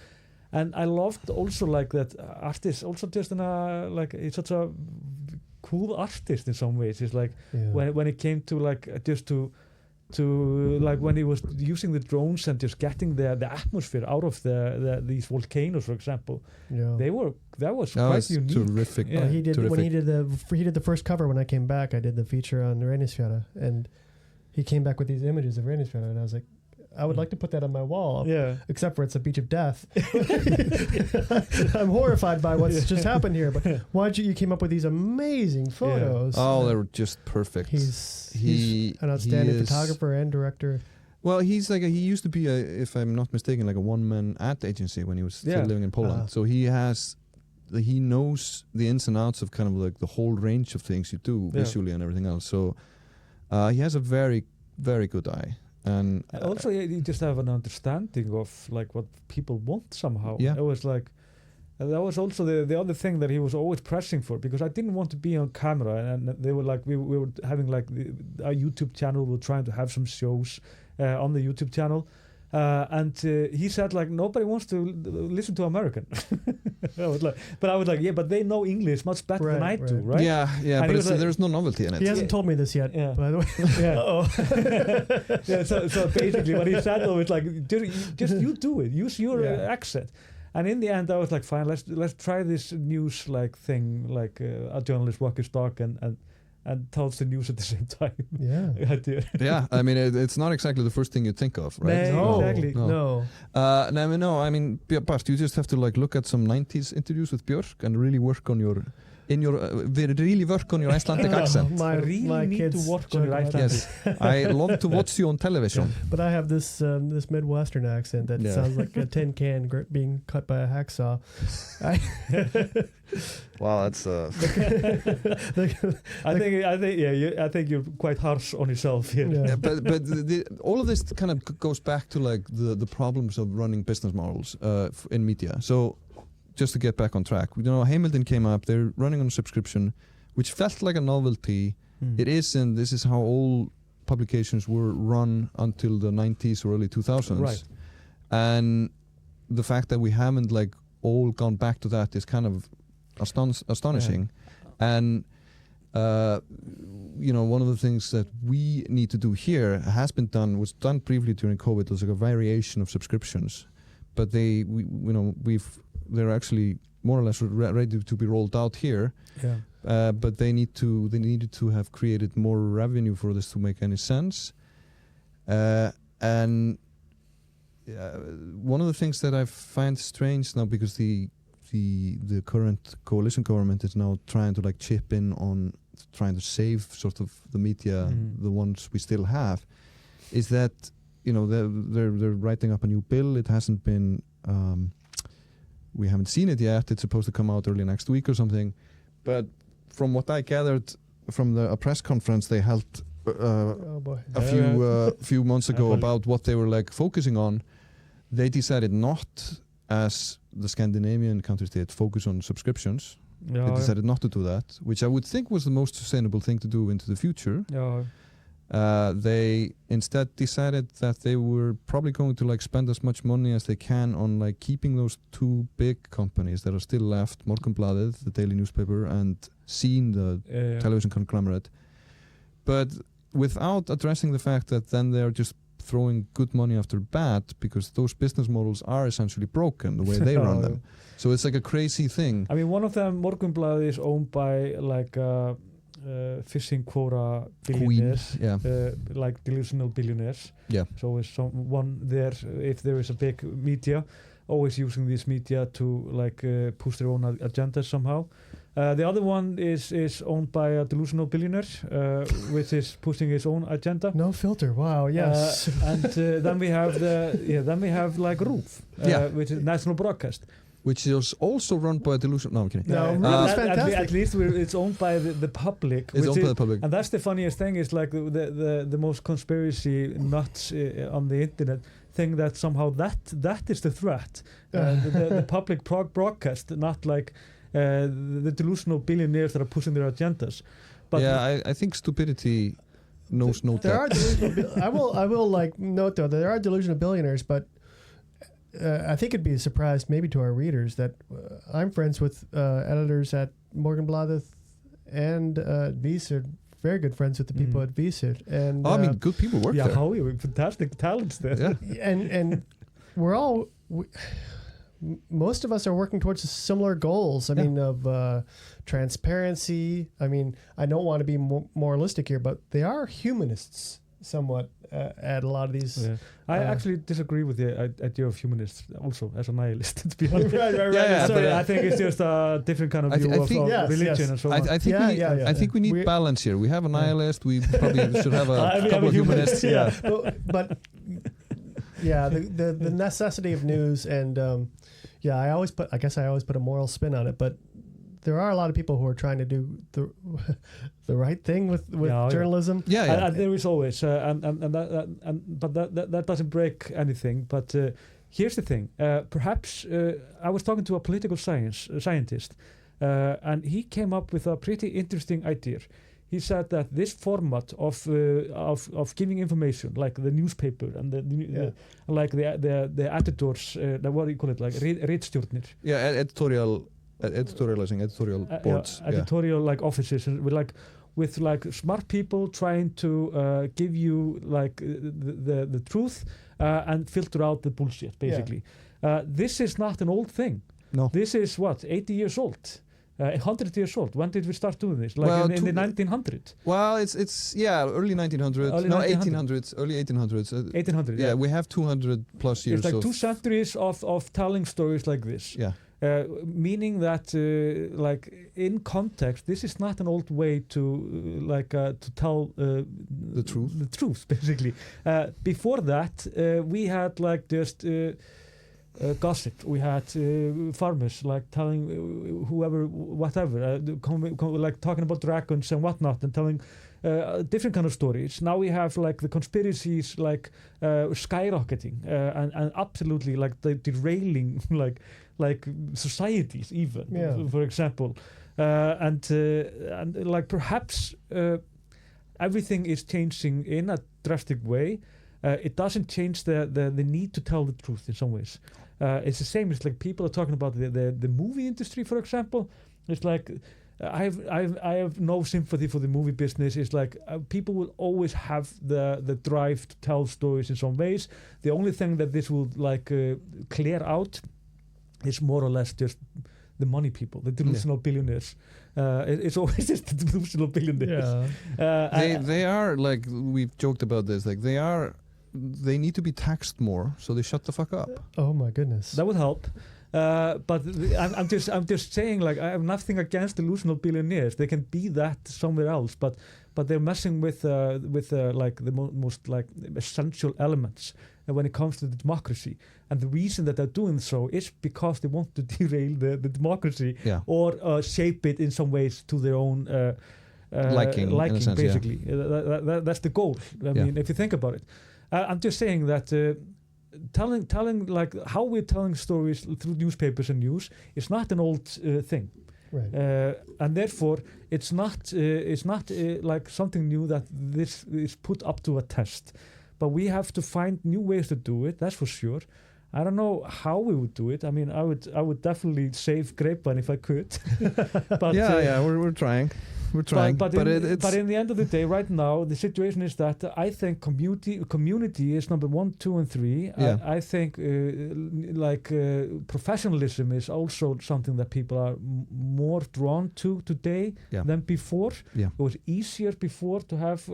and I loved also like that Art is also just he's such a cool artist in some ways. It's like when it came to like just to like when he was using the drones and just getting the atmosphere out of these volcanoes, for example. Yeah, that was quite unique. Terrific. Yeah. He did when he did the first cover. When I came back, I did the feature on Reynisfjara, and he came back with these images of Reynisfjara, and I was like, I would like to put that on my wall. Yeah. Except for it's a beach of death. I'm horrified by what's just happened here. But why did you came up with these amazing photos? Yeah. Oh, they were just perfect. He's an outstanding photographer and director. Well, he used to be if I'm not mistaken, like a one-man ad agency when he was still living in Poland. So he knows the ins and outs of kind of like the whole range of things you do visually and everything else. So he has a very, very good eye. And also you just have an understanding of like what people want somehow. Yeah. It was like that was also the other thing that he was always pressing for, because I didn't want to be on camera, and they were like we were having like our YouTube channel. We were trying to have some shows on the YouTube channel, and he said like nobody wants to listen to American. I was like, but they know English much better than I do, right? Yeah, and but there's no novelty in it. He hasn't told me this yet, by the way. Yeah. So basically, what he said though is like, just you do it. Use your accent. And in the end, I was like, fine, let's try this news like thing, like a journalist walk his dog, and and tells the news at the same time. Yeah. Yeah, I mean, it's not exactly the first thing you think of, right? No, exactly. No. I mean, Bart, you just have to like look at some 90s interviews with Björk and really work on your Icelandic accent. My need kids to work on your Icelandic. Yes, I love to watch you on television. But I have this this Midwestern accent that sounds like a tin can being cut by a hacksaw. Wow, that's. I think you're quite harsh on yourself here. Yeah, but all of this kind of goes back to like the problems of running business models in media. So. Just to get back on track, Hamilton came up. They're running on a subscription, which felt like a novelty. It is, and this is how all publications were run until the 90s or early 2000s. Right. And the fact that we haven't like all gone back to that is kind of astonishing. Yeah. And one of the things that we need to do here was done briefly during COVID. There's like a variation of subscriptions, but they're actually more or less ready to be rolled out here. Yeah. But they needed to have created more revenue for this to make any sense. And one of the things that I find strange now, because the current coalition government is now trying to like chip in on trying to save sort of the media, the ones we still have, is that they're writing up a new bill. It hasn't been. We haven't seen it yet. It's supposed to come out early next week or something. But from what I gathered from a press conference they held a few months ago about what they were like focusing on, they decided not, as the Scandinavian countries did, focus on subscriptions. They decided not to do that, which I would think was the most sustainable thing to do into the future. They instead decided that they were probably going to like spend as much money as they can on like keeping those two big companies that are still left, Morgunblaðið, the daily newspaper, and Sýn, the television conglomerate, but without addressing the fact that then they're just throwing good money after bad, because those business models are essentially broken the way they run them. So it's like a crazy thing. I mean, one of them, Morgunblaðið, is owned by like fishing quota billionaires, like delusional billionaires. Yeah. So is someone there, if there is a big media, always using this media to like push their own agenda somehow. The other one is owned by a delusional billionaire, which is pushing his own agenda. No filter. Wow. Yes. And then we have like RÚV, which is national broadcast. Which is also run by a delusional. No, I'm kidding. No, fantastic. At least it's owned by the public. It's owned by the public. And that's the funniest thing, is like the most conspiracy nuts on the internet think that somehow that is the threat. The public broadcast, not like the delusional billionaires that are pushing their agendas. But I think stupidity knows no depth. I will like note though that there are delusional billionaires, but I think it'd be a surprise maybe to our readers that I'm friends with editors at Morgunblaðið and Vísir, very good friends with the people at Vísir. And I mean, good people work there. Yeah, Howie, fantastic talents there. Yeah. And we're all, most of us are working towards similar goals. I mean, of transparency. I mean, I don't want to be moralistic here, but they are humanists somewhat at a lot of these. Yeah. I actually disagree with the idea of humanists also as a nihilist, to be honest. Right. Sorry, I think it's just a different kind of view of religion and so on. I think we need balance here. We have a nihilist. We probably should have a couple of humanists. But the necessity of news and I guess I always put a moral spin on it, but there are a lot of people who are trying to do the right thing with journalism. And there is always, but that doesn't break anything. But here's the thing: perhaps I was talking to a political scientist, and he came up with a pretty interesting idea. He said that this format of giving information, like the newspaper and the editors, what do you call it, like ritstjórnir? Editorial boards, editorial like offices, and with smart people trying to give you like the truth and filter out the bullshit, basically. This is not an old thing. No, this is 80 years old. 100 years old. When did we start doing this? Like in the 1900s? Well, it's early 1900s. Early no, 1900s. 1800s. Early 1800s. 1800s. Yeah, we have 200 plus years. It's like 2 centuries of telling stories like this. Yeah. Meaning that, like in context, this is not an old way to tell the truth. The truth, basically. Before that, we had like just gossip. We had farmers like telling whoever, whatever, like talking about dragons and whatnot, and telling different kind of stories. Now we have like the conspiracies like skyrocketing and absolutely like derailing like societies even, for example, and like perhaps everything is changing in a drastic way. It doesn't change the need to tell the truth in some ways. It's the same. It's like people are talking about the movie industry, for example. It's like I have no sympathy for the movie business. It's like people will always have the drive to tell stories in some ways. The only thing that this will like clear out is more or less just the money people, the delusional billionaires. It's always just the delusional billionaires. Yeah. They are like, we've joked about this. Like they need to be taxed more, so they shut the fuck up. Oh my goodness. That would help. But I'm just saying, like, I have nothing against delusional billionaires. They can be that somewhere else, but they're messing with like the most like essential elements when it comes to the democracy. And the reason that they're doing so is because they want to derail the democracy or shape it in some ways to their own liking sense, basically. That's the goal. I mean, if you think about it. I'm just saying that telling like how we're telling stories through newspapers and news is not an old thing, right? And therefore it's not like something new that this is put up to a test. But we have to find new ways to do it. That's for sure. I don't know how we would do it. I mean, I would definitely save Grapevine if I could. But we're trying. We're trying, but in the end of the day, right now, the situation is that I think community is number 1, 2, and 3. Yeah. I think professionalism is also something that people are more drawn to today than before. Yeah. It was easier before to have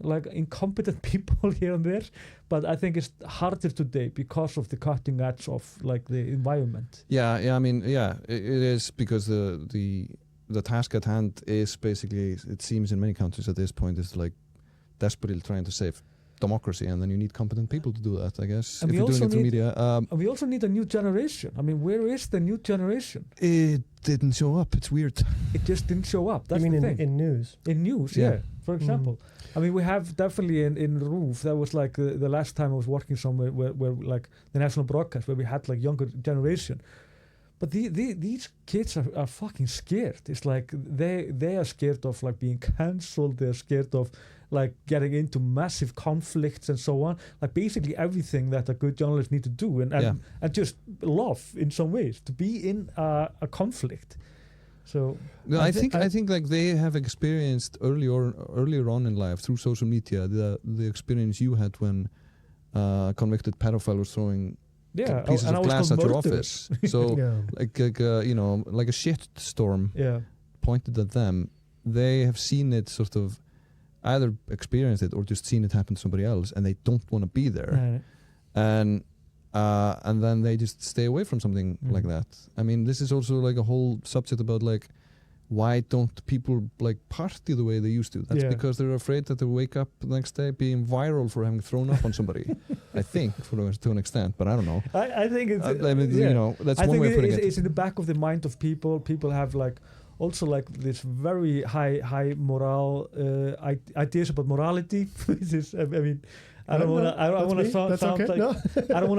like incompetent people here and there, but I think it's harder today because of the cutting edge of like the environment. I mean, it is because the task at hand is basically, it seems in many countries at this point, is like desperately trying to save democracy, and then you need competent people to do that, I guess, and if you're doing it through media. And we also need a new generation. I mean, where is the new generation? It didn't show up. It's weird. It just didn't show up. That's you mean the thing. In news? In news, yeah. For example. I mean, we have definitely in Roof, that was like the last time I was working somewhere where like the national broadcast, where we had like younger generation. But these kids are fucking scared. It's like they are scared of like being cancelled. They're scared of like getting into massive conflicts and so on. Like basically everything that a good journalist need to do and just love in some ways to be in a conflict. So no, I think like they have experienced earlier on in life through social media the experience you had when a convicted pedophile was throwing pieces of glass at your office. So like a shit storm pointed at them. They have seen it sort of either experienced it or just seen it happen to somebody else, and they don't want to be there. Right. And then they just stay away from something like that. I mean, this is also like a whole subject about like, why don't people like party the way they used to? That's because they're afraid that they wake up the next day being viral for having thrown up on somebody. I think to an extent, but I don't know. I think it's that's one way of putting it. It's in the back of the mind of people. People have like also like this very high moral ideas about morality. This is, I mean, I don't want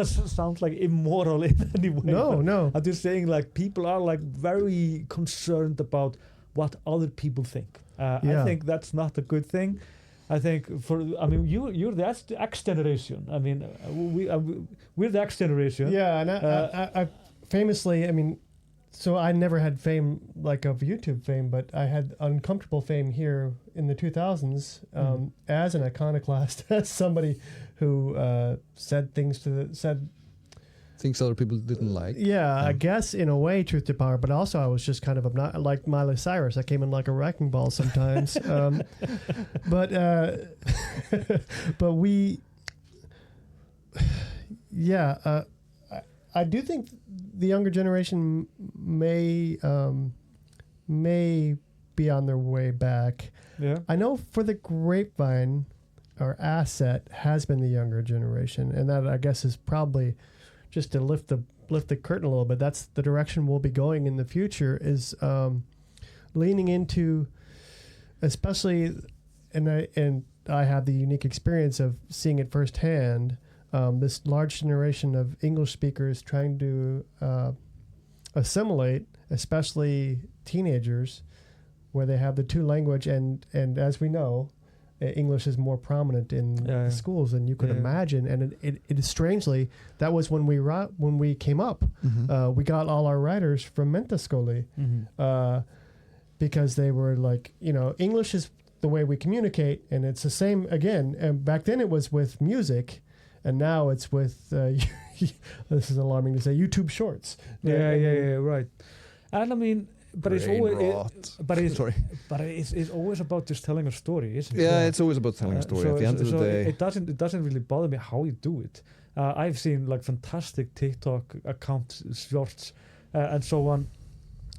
to sound like immoral in any way. No. I'm just saying like people are like very concerned about what other people think. I think that's not a good thing. I think you're the X generation. I mean, we're the X generation. Yeah, and I famously, I mean, so I never had fame like of YouTube fame, but I had uncomfortable fame here in the 2000s as an iconoclast, as somebody who said things other people didn't like. Yeah, I guess in a way, truth to power, but also I was just kind of not like Miley Cyrus. I came in like a wrecking ball sometimes. But we, yeah, I do think the younger generation may be on their way back. Yeah. I know for the Grapevine, our asset has been the younger generation, and that I guess is probably just to lift the curtain a little bit. That's the direction we'll be going in the future, is leaning into, especially, and I have the unique experience of seeing it firsthand. This large generation of English speakers trying to assimilate, especially teenagers, where they have the two language, and as we know, English is more prominent in schools than you could imagine. And it is strangely, that was when we came up. We got all our writers from Mentaskóli, because they were like, English is the way we communicate, and it's the same again. And back then it was with music, and now it's with this is alarming to say, YouTube Shorts. Right. And I mean, but it's always, Sorry. But it's always about just telling a story, isn't it? Yeah, it's always about telling a story. At the end of the day, it doesn't really bother me how you do it. I've seen like fantastic TikTok accounts, shorts, and so on.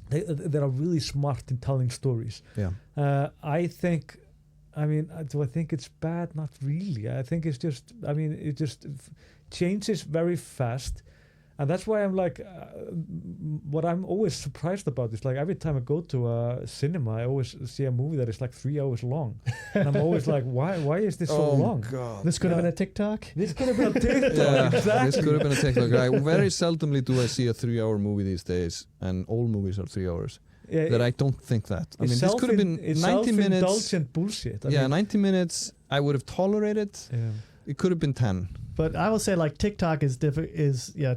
They are really smart in telling stories. Yeah. Do I think it's bad? Not really. I think it's just. It just changes very fast. And that's why I'm like, what I'm always surprised about is like every time I go to a cinema, I always see a movie that is like 3 hours long, and I'm always like, why is this so long? God. This could have been a TikTok. This could have been a TikTok. Exactly. This could have been a TikTok. Very seldomly do I see a 3-hour movie these days, and all movies are 3 hours. That I don't think that. This could have been 90 minutes. Self-indulgent bullshit. 90 minutes I would have tolerated. Yeah. It could have been 10. But I will say, like, TikTok is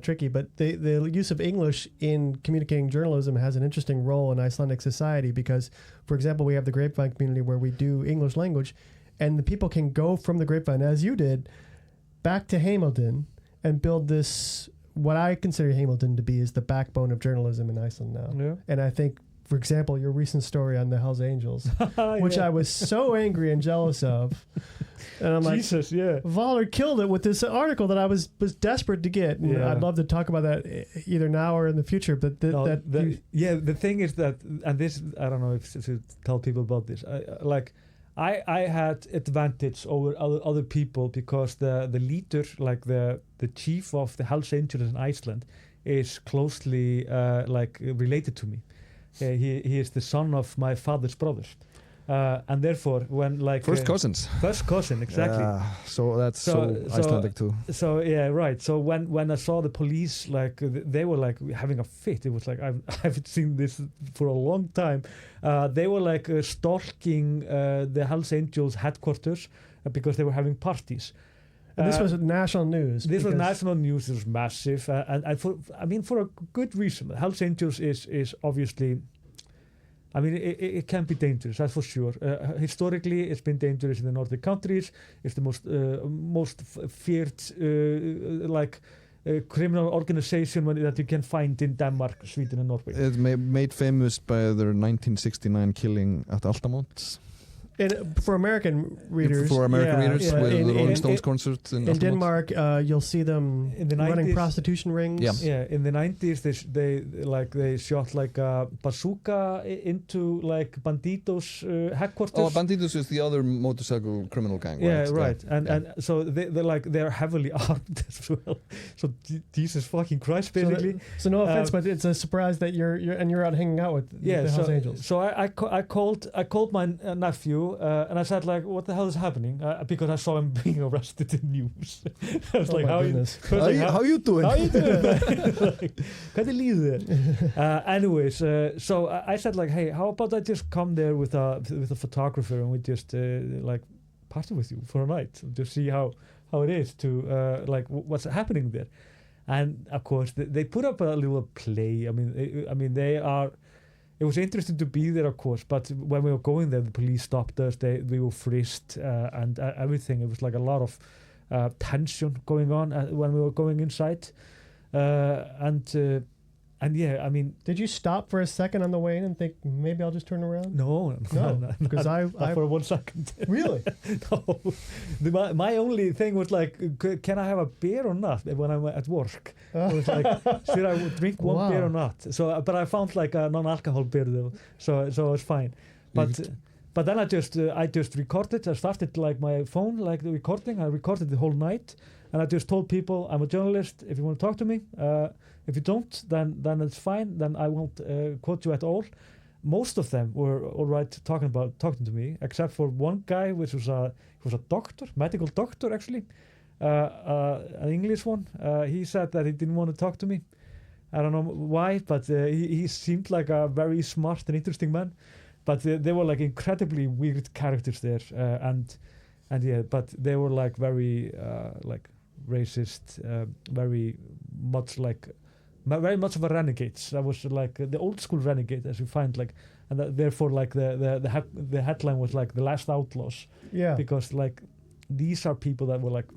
tricky. But the use of English in communicating journalism has an interesting role in Icelandic society because, for example, we have the Grapevine community where we do English language, and the people can go from the Grapevine, as you did, back to Hamilton and build this. What I consider Hamilton to be is the backbone of journalism in Iceland now. Yeah. And I think, for example, your recent story on the Hells Angels, which I was so angry and jealous of. And I'm Jesus, like, Valur killed it with this article that I was desperate to get. And I'd love to talk about that either now or in the future. But the thing is that, and this, I don't know if to tell people about this. I had advantage over other people because the leader, like the chief of the Hells Angels in Iceland, is closely related to me. He is the son of my father's brothers. And therefore, when first cousins, exactly. So that's so Icelandic too. So yeah, right. So when I saw the police, they were like having a fit. It was like I haven't seen this for a long time. They were stalking the Hells Angels headquarters because they were having parties. And this was national news. This was national news. It was massive, and for a good reason. Hells Angels is obviously. It can be dangerous, that's for sure. Historically, it's been dangerous in the Nordic countries. It's the most feared criminal organization that you can find in Denmark, Sweden, and Norway. It's made famous by their 1969 killing at Altamont. For American readers, with the Rolling Stones concert in Denmark, you'll see them in the running 90s, prostitution rings. Yeah, in the 90s, they shot a bazooka into Bandidos headquarters. Oh, Bandidos is the other motorcycle criminal gang. Yeah, right. And so they're heavily armed as well. So Jesus fucking Christ, basically. So no offense, but it's a surprise that you're out hanging out with the Hells Angels. So I called my nephew. And I said, what the hell is happening? Because I saw him being arrested in news. I was how you doing? How you doing? Can't leave there. Anyways, so I said, hey, how about I just come there with a photographer and we just party with you for a night, just see how it is to what's happening there. And of course, they put up a little play. They are. It was interesting to be there, of course, but when we were going there, the police stopped us. We were frisked and everything. It was a lot of tension going on when we were going inside. And yeah, I mean, did you stop for a second on the way in and think maybe I'll just turn around? No, because not for 1 second. Really? No. My only thing was like, can I have a beer or not when I'm at work? It was like, should I drink one beer or not? So, but I found like a non-alcohol beer though, so it's fine. But then I just recorded. I started like my phone, like the recording. I recorded the whole night, and I just told people I'm a journalist. If you want to talk to me, if you don't, then it's fine. Then I won't quote you at all. Most of them were all right talking to me, except for one guy, which was a doctor, medical doctor actually, an English one. He said that he didn't want to talk to me. I don't know why, but he seemed like a very smart and interesting man. But they were like incredibly weird characters there, and yeah, but they were like very like racist, very much of a renegades. That was like the old school renegade, as you find, like, and therefore like the headline was like the last outlaws. Yeah. Because like these are people that were like,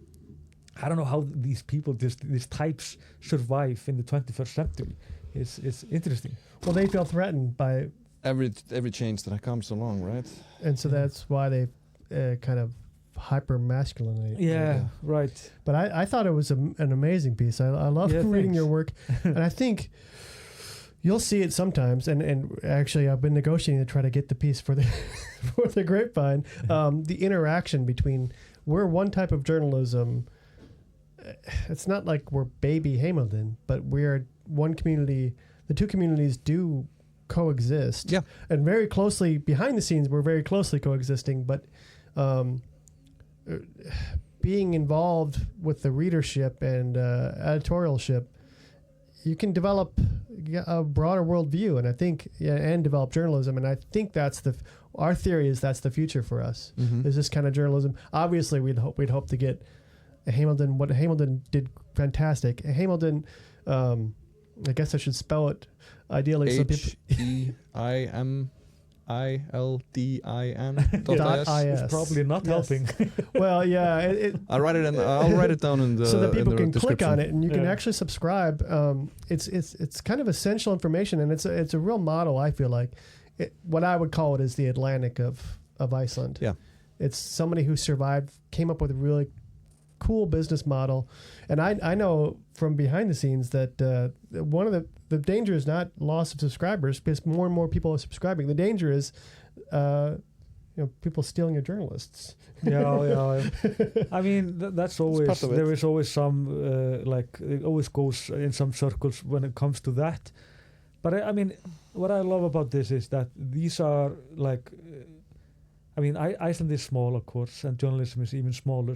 I don't know how these people, these types, survive in the 21st century. It's interesting. Well, they feel threatened by every change that comes along, right? And so that's why they kind of hyper masculinate. Yeah, right. But I thought it was an amazing piece. I love reading your work, and I think you'll see it sometimes. And actually, I've been negotiating to try to get the piece for the Grapevine. The interaction between, we're one type of journalism. It's not like we're baby Hamilton, but we're one community. The two communities do coexist. Yeah. And very closely behind the scenes, we're very closely coexisting, but being involved with the readership and editorialship, you can develop a broader worldview, and I think, and develop journalism. And I think that's our theory is that's the future for us. Mm-hmm. Is this kind of journalism. Obviously, we'd hope to get Hamilton. What Hamilton did fantastic. Hamilton, I guess I should spell it ideally. HEIMILDIN. It's probably not helping. Well, yeah. I'll write it down in the so that people can click on it, and you can Yeah. actually subscribe. It's kind of essential information, and it's a real model. I feel like what I would call it is the Atlantic of Iceland. Yeah, it's somebody who survived, came up with a really cool business model, and I know from behind the scenes that one of the danger is not loss of subscribers, because more and more people are subscribing. The danger is people stealing your journalists. Yeah. I mean, that's always, there is always some it always goes in some circles when it comes to that. But I mean, what I love about this is that these are like. I mean, Iceland is small, of course, and journalism is even smaller.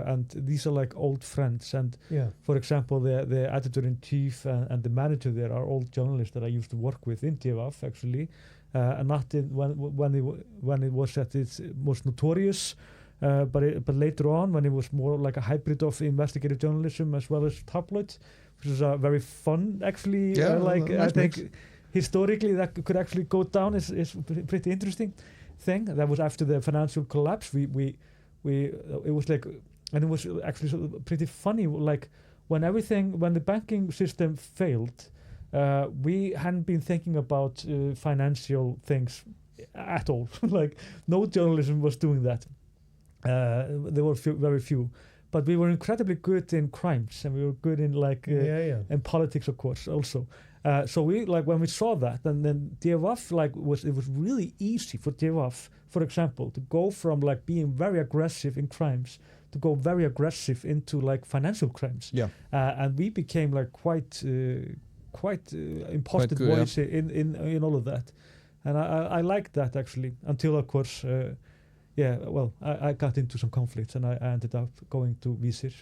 And these are like old friends. And for example, the editor-in-chief and the manager there are old journalists that I used to work with in TVAF, actually. And not when it was at its most notorious, but later on, when it was more like a hybrid of investigative journalism as well as tabloid, which was very fun, actually. I think historically that could actually go down is pretty interesting thing. That was after the financial collapse. We it was like, and it was actually pretty funny, like when the banking system failed, we hadn't been thinking about financial things at all. Like no journalism was doing that. There were very few, but we were incredibly good in crimes, and we were good in in politics, of course, also. So we when we saw that, and then TVAF it was really easy for TVAF, for example, to go from being very aggressive in crimes to go very aggressive into financial crimes. Yeah. And we became quite important voice in all of that, and I liked that actually until of course. I got into some conflicts, and I ended up going to Vísir,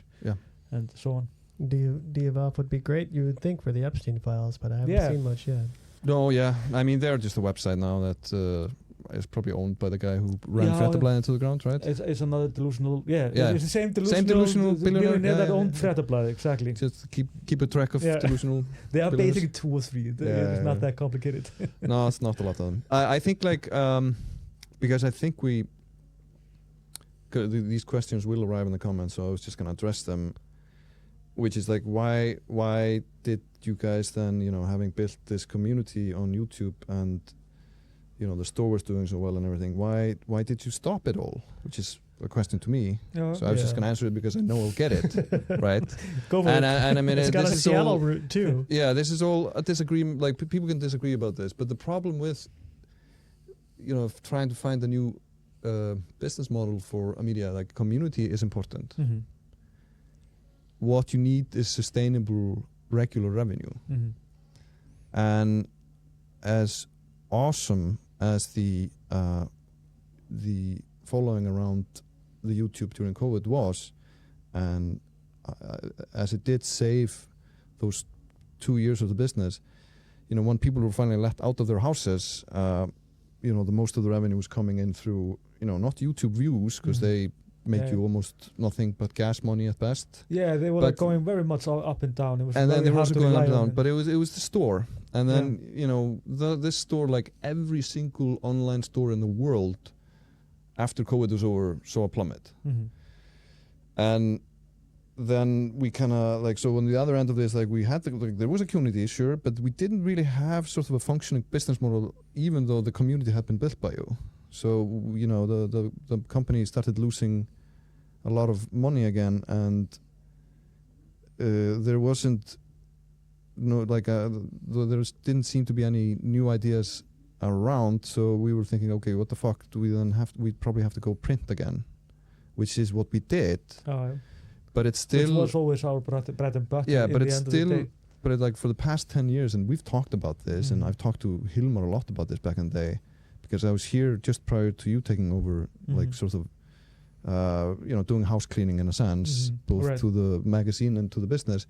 and so on. TVAF would be great, you would think, for the Epstein files, but I haven't seen much yet. No, I mean, they're just a website now that is probably owned by the guy who ran Fréttablaðið into the ground, right? It's another delusional, it's the same delusional billionaire that owned Fréttablaðið, exactly. Just keep a track of delusional. They are basically 2 or 3. It's not that complicated. No, it's not a lot of them. I think because I think these questions will arrive in the comments, so I was just going to address them. which is like, why did you guys then, having built this community on YouTube and, the store was doing so well and everything, why did you stop it all? Which is a question to me. So I was just going to answer it because I know I'll get it, right? Go for and it. I mean, it's got a this is Seattle all, route too. Yeah, this is all a disagreement. Like people can disagree about this, but the problem with, trying to find a new business model for a media, like community, is important. Mm-hmm. What you need is sustainable, regular revenue. Mm-hmm. And as awesome as the following around the YouTube during COVID was, and as it did save those 2 years of the business, when people were finally let out of their houses, the most of the revenue was coming in through, not YouTube views, because they make you almost nothing but gas money at best. Yeah, they were going very much up and down. It was and then they were also going up and down, it. but it was the store. And then, this store, like every single online store in the world, after COVID was over, saw a plummet. Mm-hmm. And then we kind of so on the other end of this, we had there was a community, sure, but we didn't really have sort of a functioning business model, even though the community had been built by you. So the company started losing a lot of money again, and there wasn't there didn't seem to be any new ideas around. So we were thinking, okay, what the fuck do we then have? We probably have to go print again, which is what we did. But it's still, which was always our bread and butter. Yeah, but it's still, but for the past 10 years, and we've talked about this, and I've talked to Hilmar a lot about this back in the day, because I was here just prior to you taking over, sort of, doing house cleaning in a sense, both to the magazine and to the business,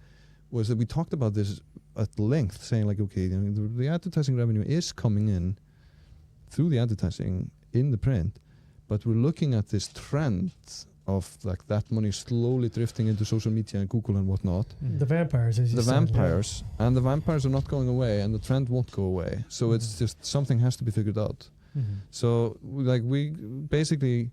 was that we talked about this at length, saying okay, the advertising revenue is coming in through the advertising in the print, but we're looking at this trend of that money slowly drifting into social media and Google and whatnot. The vampires, as you said. And the vampires are not going away, and the trend won't go away. So it's just something has to be figured out. So we basically,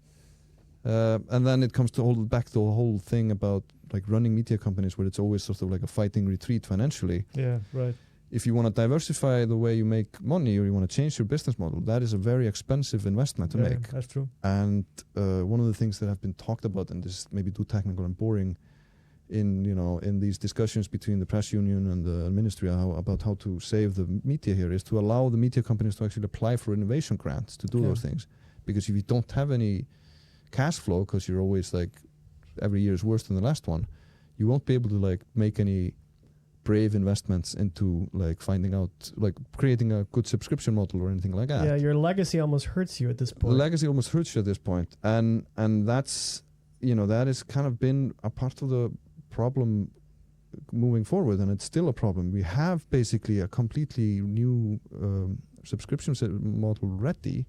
and then it comes to back to the whole thing about running media companies, where it's always sort of a fighting retreat financially. Yeah, right. If you want to diversify the way you make money, or you want to change your business model, that is a very expensive investment to make. That's true. And one of the things that have been talked about, and this is maybe too technical and boring, in these discussions between the press union and the ministry about how to save the media here, is to allow the media companies to actually apply for innovation grants to do those things. Because if you don't have any cash flow, because you're always every year is worse than the last one, you won't be able to make any brave investments into finding out, creating a good subscription model or anything like that. Yeah, your legacy almost hurts you at this point. The legacy almost hurts you at this point, and that's that has kind of been a part of the problem moving forward, and it's still a problem. We have basically a completely new subscription model ready,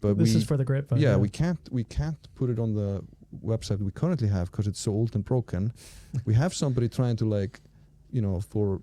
but this is for the Grapevine. Yeah, we can't put it on the website we currently have because it's so old and broken. We have somebody trying to for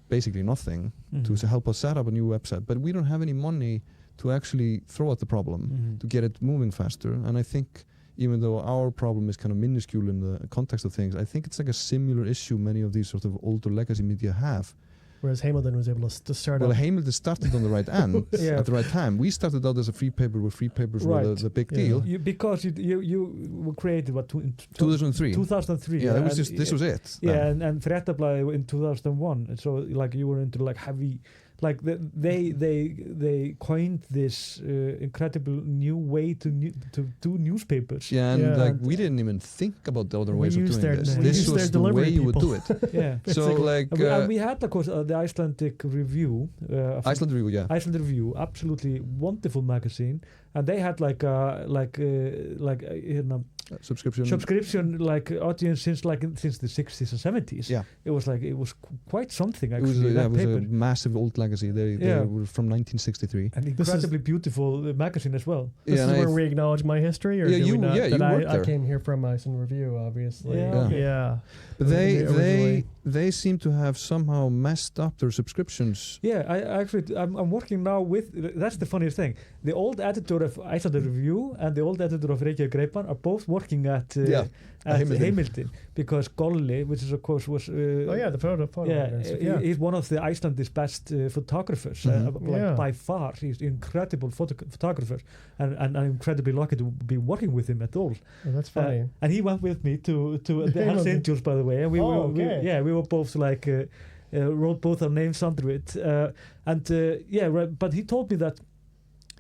basically nothing to help us set up a new website, but we don't have any money to actually throw at the problem to get it moving faster. And I think even though our problem is kind of minuscule in the context of things, I think it's a similar issue many of these sort of older legacy media have. Whereas Hamilton was able to start Well, Hamilton started on the right end at the right time. We started out as a free paper where free papers were the big deal. Because you were created, what, in 2003? 2003. Yeah, this was it. Yeah, and Fréttablaðið in 2001. And so, you were into heavy... they coined this incredible new way to do newspapers. Yeah, and we didn't even think about the other ways of doing this. This was the way you would do it. Yeah. So and we had, of course, the Icelandic Review. Iceland Review, yeah. Iceland Review, absolutely wonderful magazine, and they had subscription audience since the 60s and 70s. Yeah, it was quite something actually. It was a massive old legacy. They were from 1963, and incredibly beautiful magazine as well. This is where we acknowledge my history, or you worked there. I came here from Iceland Review, obviously. Yeah. But they seem to have somehow messed up their subscriptions. Yeah, I'm working now with. That's the funniest thing. The old editor of Iceland Review and the old editor of Reykjavík Grapevine are both working at Heimildin, because Golli, which is of course was the photo he's one of the Iceland's best photographers, by far. He's incredible photographer, and I'm incredibly lucky to be working with him at all. Oh, that's funny. And he went with me to the Hells Angels, by the way, and we were both like wrote both our names under it, but he told me that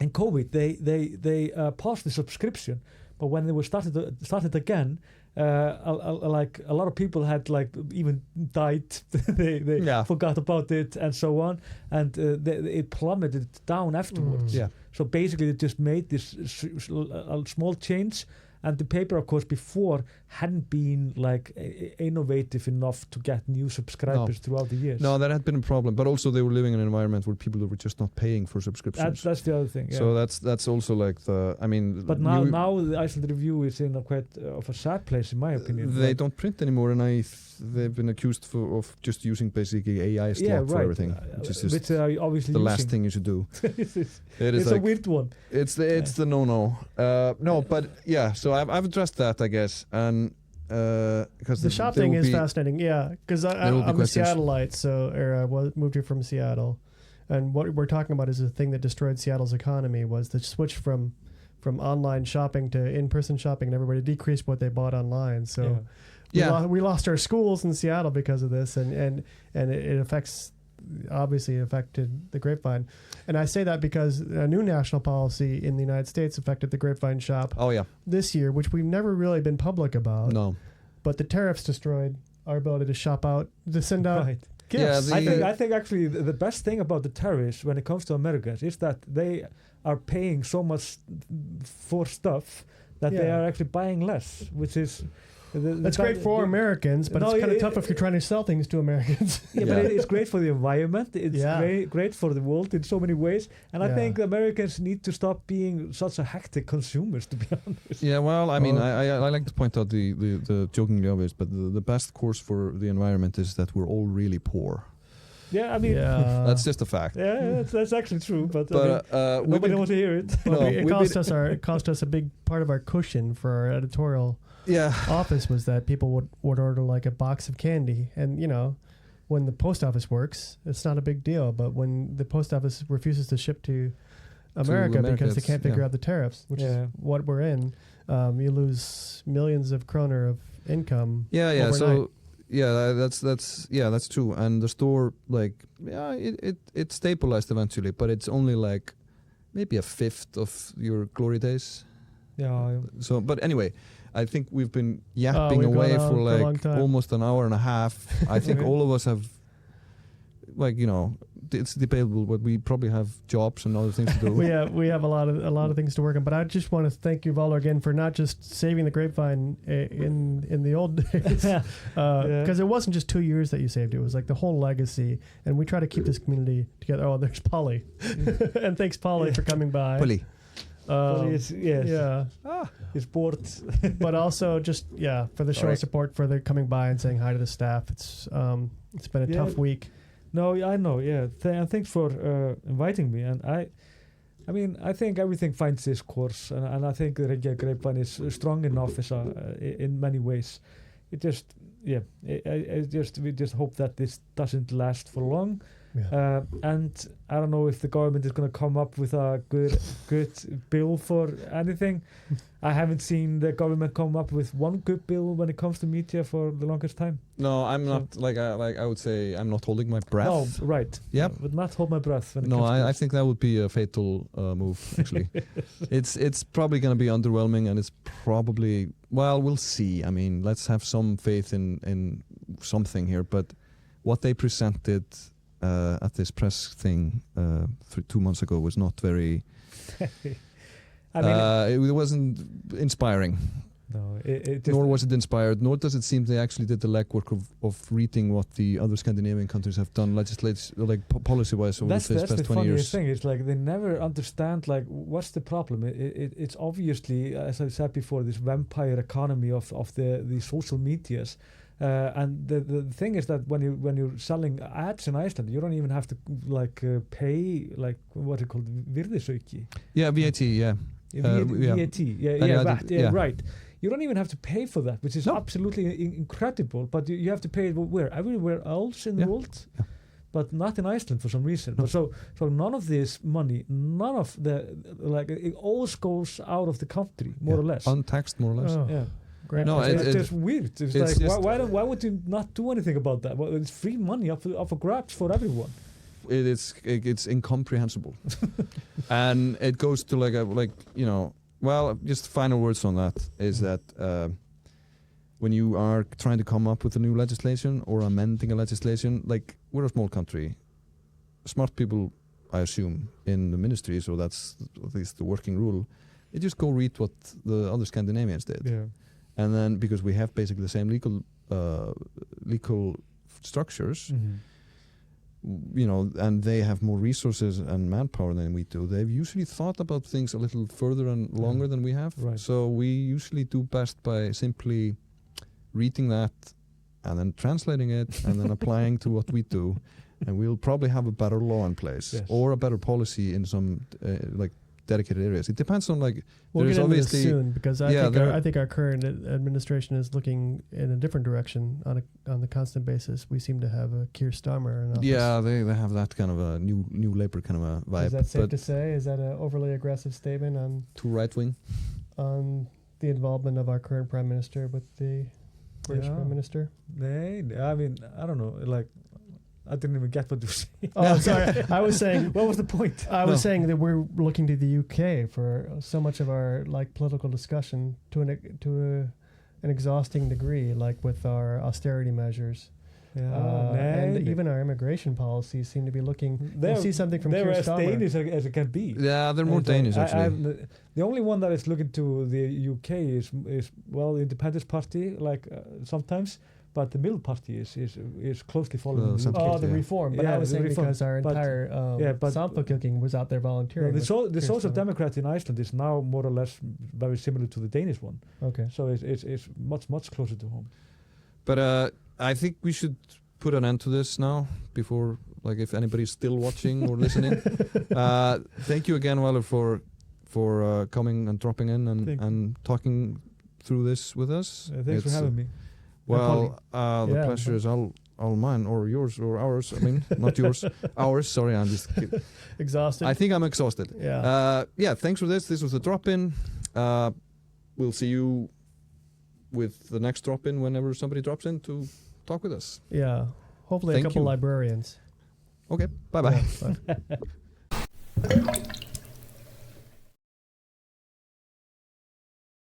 in COVID they paused the subscription, but when they were started again, like a lot of people had like even died. they forgot about it and so on, and it plummeted down afterwards. So basically, they just made this small change. And the paper, of course, before hadn't been like innovative enough to get new subscribers throughout the years. No, that had been a problem. But also, they were living in an environment where people were just not paying for subscriptions. That's the other thing. Yeah. So that's also like But now the Iceland Review is in a quite of a sad place, in my opinion. They don't print anymore, and they've been accused of just using basically AI slot for everything, which is just obviously the last thing you should do. It's a weird one. It's the no. No, but yeah. So I've addressed that, I guess, and because the shop thing is fascinating. Yeah, because I'm a Seattleite, so I moved here from Seattle, and what we're talking about is the thing that destroyed Seattle's economy was the switch from online shopping to in-person shopping, and everybody decreased what they bought online. So we lost our schools in Seattle because of this, and it affected the Grapevine. And I say that because a new national policy in the United States affected the Grapevine shop this year, which we've never really been public about. No. But the tariffs destroyed our ability to shop out, to send out gifts. I think actually the best thing about the tariffs when it comes to Americans is that they are paying so much for stuff that they are actually buying less, which is... That's great for Americans, but it's kind of tough if you're trying to sell things to Americans. But it's great for the environment. It's great for the world in so many ways. And I think Americans need to stop being such a hectic consumers, to be honest. Yeah, well, I mean, I like to point out the jokingly obvious, but the best course for the environment is that we're all really poor. Yeah, I mean... that's just a fact. Yeah, that's actually true, but nobody wants to hear it. It cost us a big part of our cushion for our editorial office was that people would order like a box of candy, and when the post office works, it's not a big deal, but when the post office refuses to ship to America because they can't figure out the tariffs, which is what we're in, you lose millions of kroner of income overnight. So that's true, and the store it stabilized eventually, but it's only like maybe a fifth of your glory days. So but anyway, I think we've been yapping away for like almost an hour and a half. I think all of us have, it's debatable, but we probably have jobs and other things to do. we have a lot of things to work on. But I just want to thank you, Valur, again for not just saving the Grapevine in the old days, because it wasn't just 2 years that you saved it. It was like the whole legacy, and we try to keep this community together. Oh, there's Pollý, and thanks Pollý for coming by. Pollý. It's bored. But also just for the show support, for the coming by and saying hi to the staff. It's been a tough week. No, I know. And thanks for inviting me. And I think everything finds its course, and I think the Reykjavík Grapevine is strong enough in many ways. It just we just hope that this doesn't last for long. And I don't know if the government is going to come up with a good bill for anything. I haven't seen the government come up with one good bill when it comes to media for the longest time. No, I'm not I would say I'm not holding my breath. No, right. Yeah, would not hold my breath. When I think that would be a fatal move. Actually, it's probably going to be underwhelming, and it's probably we'll see. I mean, let's have some faith in something here. But what they presented at this press thing 2 months ago was not very it wasn't inspiring. No, nor was it inspired, nor does it seem they actually did the legwork of reading what the other Scandinavian countries have done policy-wise over the past 20 years. That's the funniest thing. It's like they never understand what's the problem. It's obviously, as I said before, this vampire economy of the social medias. And the thing is that when you're selling ads in Iceland, you don't even have to pay what is called virðisauki. VAT. VAT. VAT. Right. you don't even have to pay for that, which is absolutely incredible. But you have to pay it where? Everywhere else in the world. Yeah. But not in Iceland for some reason. No. But so none of this money, none of it always goes out of the country, more or less. Untaxed, more or less. Oh. Yeah. Great. No, it's just weird. It's like, why would you not do anything about that? Well, it's free money up for grabs for everyone. It's incomprehensible. And it goes to just final words on that is that when you are trying to come up with a new legislation or amending a legislation, like we're a small country, smart people, I assume, in the ministry, so that's at least the working rule, you just go read what the other Scandinavians did. Yeah. And then because we have basically the same legal structures, and they have more resources and manpower than we do, they've usually thought about things a little further and longer than we have. Right. So we usually do best by simply reading that and then translating it and then applying to what we do, and we'll probably have a better law in place or a better policy in some dedicated areas. It depends on we'll get into this soon, because I think our current administration is looking in a different direction on a constant basis. We seem to have a Keir Starmer in office. Yeah, they have that kind of a new Labour kind of a vibe. Is that safe to say? Is that an overly aggressive statement on too right wing on the involvement of our current Prime Minister with the British Prime Minister? I mean, I don't know. I didn't even get what you were saying. Oh, sorry. I was saying... What was the point? I was saying that we're looking to the UK for so much of our political discussion to an exhausting degree, with our austerity measures. Yeah, and even our immigration policies seem to be looking... They see something from Keir Starmer. They're as Danish as it can be. Yeah, they're more Danish, actually. The only one that is looking to the UK is the Independence Party, sometimes... But the Middle Party is closely following the reform. But I was saying because our entire Samfylking was out there volunteering. No, the Social Democrat in Iceland is now more or less very similar to the Danish one. Okay. So it's much closer to home. But I think we should put an end to this now before, if anybody's still watching or listening. Thank you again, Valur, for coming and dropping in and talking through this with us. Thanks for having me. Well, the pleasure is all mine, or yours, or ours. I mean, not yours, ours. Sorry, I'm just exhausted. I think I'm exhausted. Yeah. Thanks for this. This was the drop-in. We'll see you with the next drop-in whenever somebody drops in to talk with us. Yeah. Hopefully a couple librarians. Okay. Bye-bye. Yeah, bye.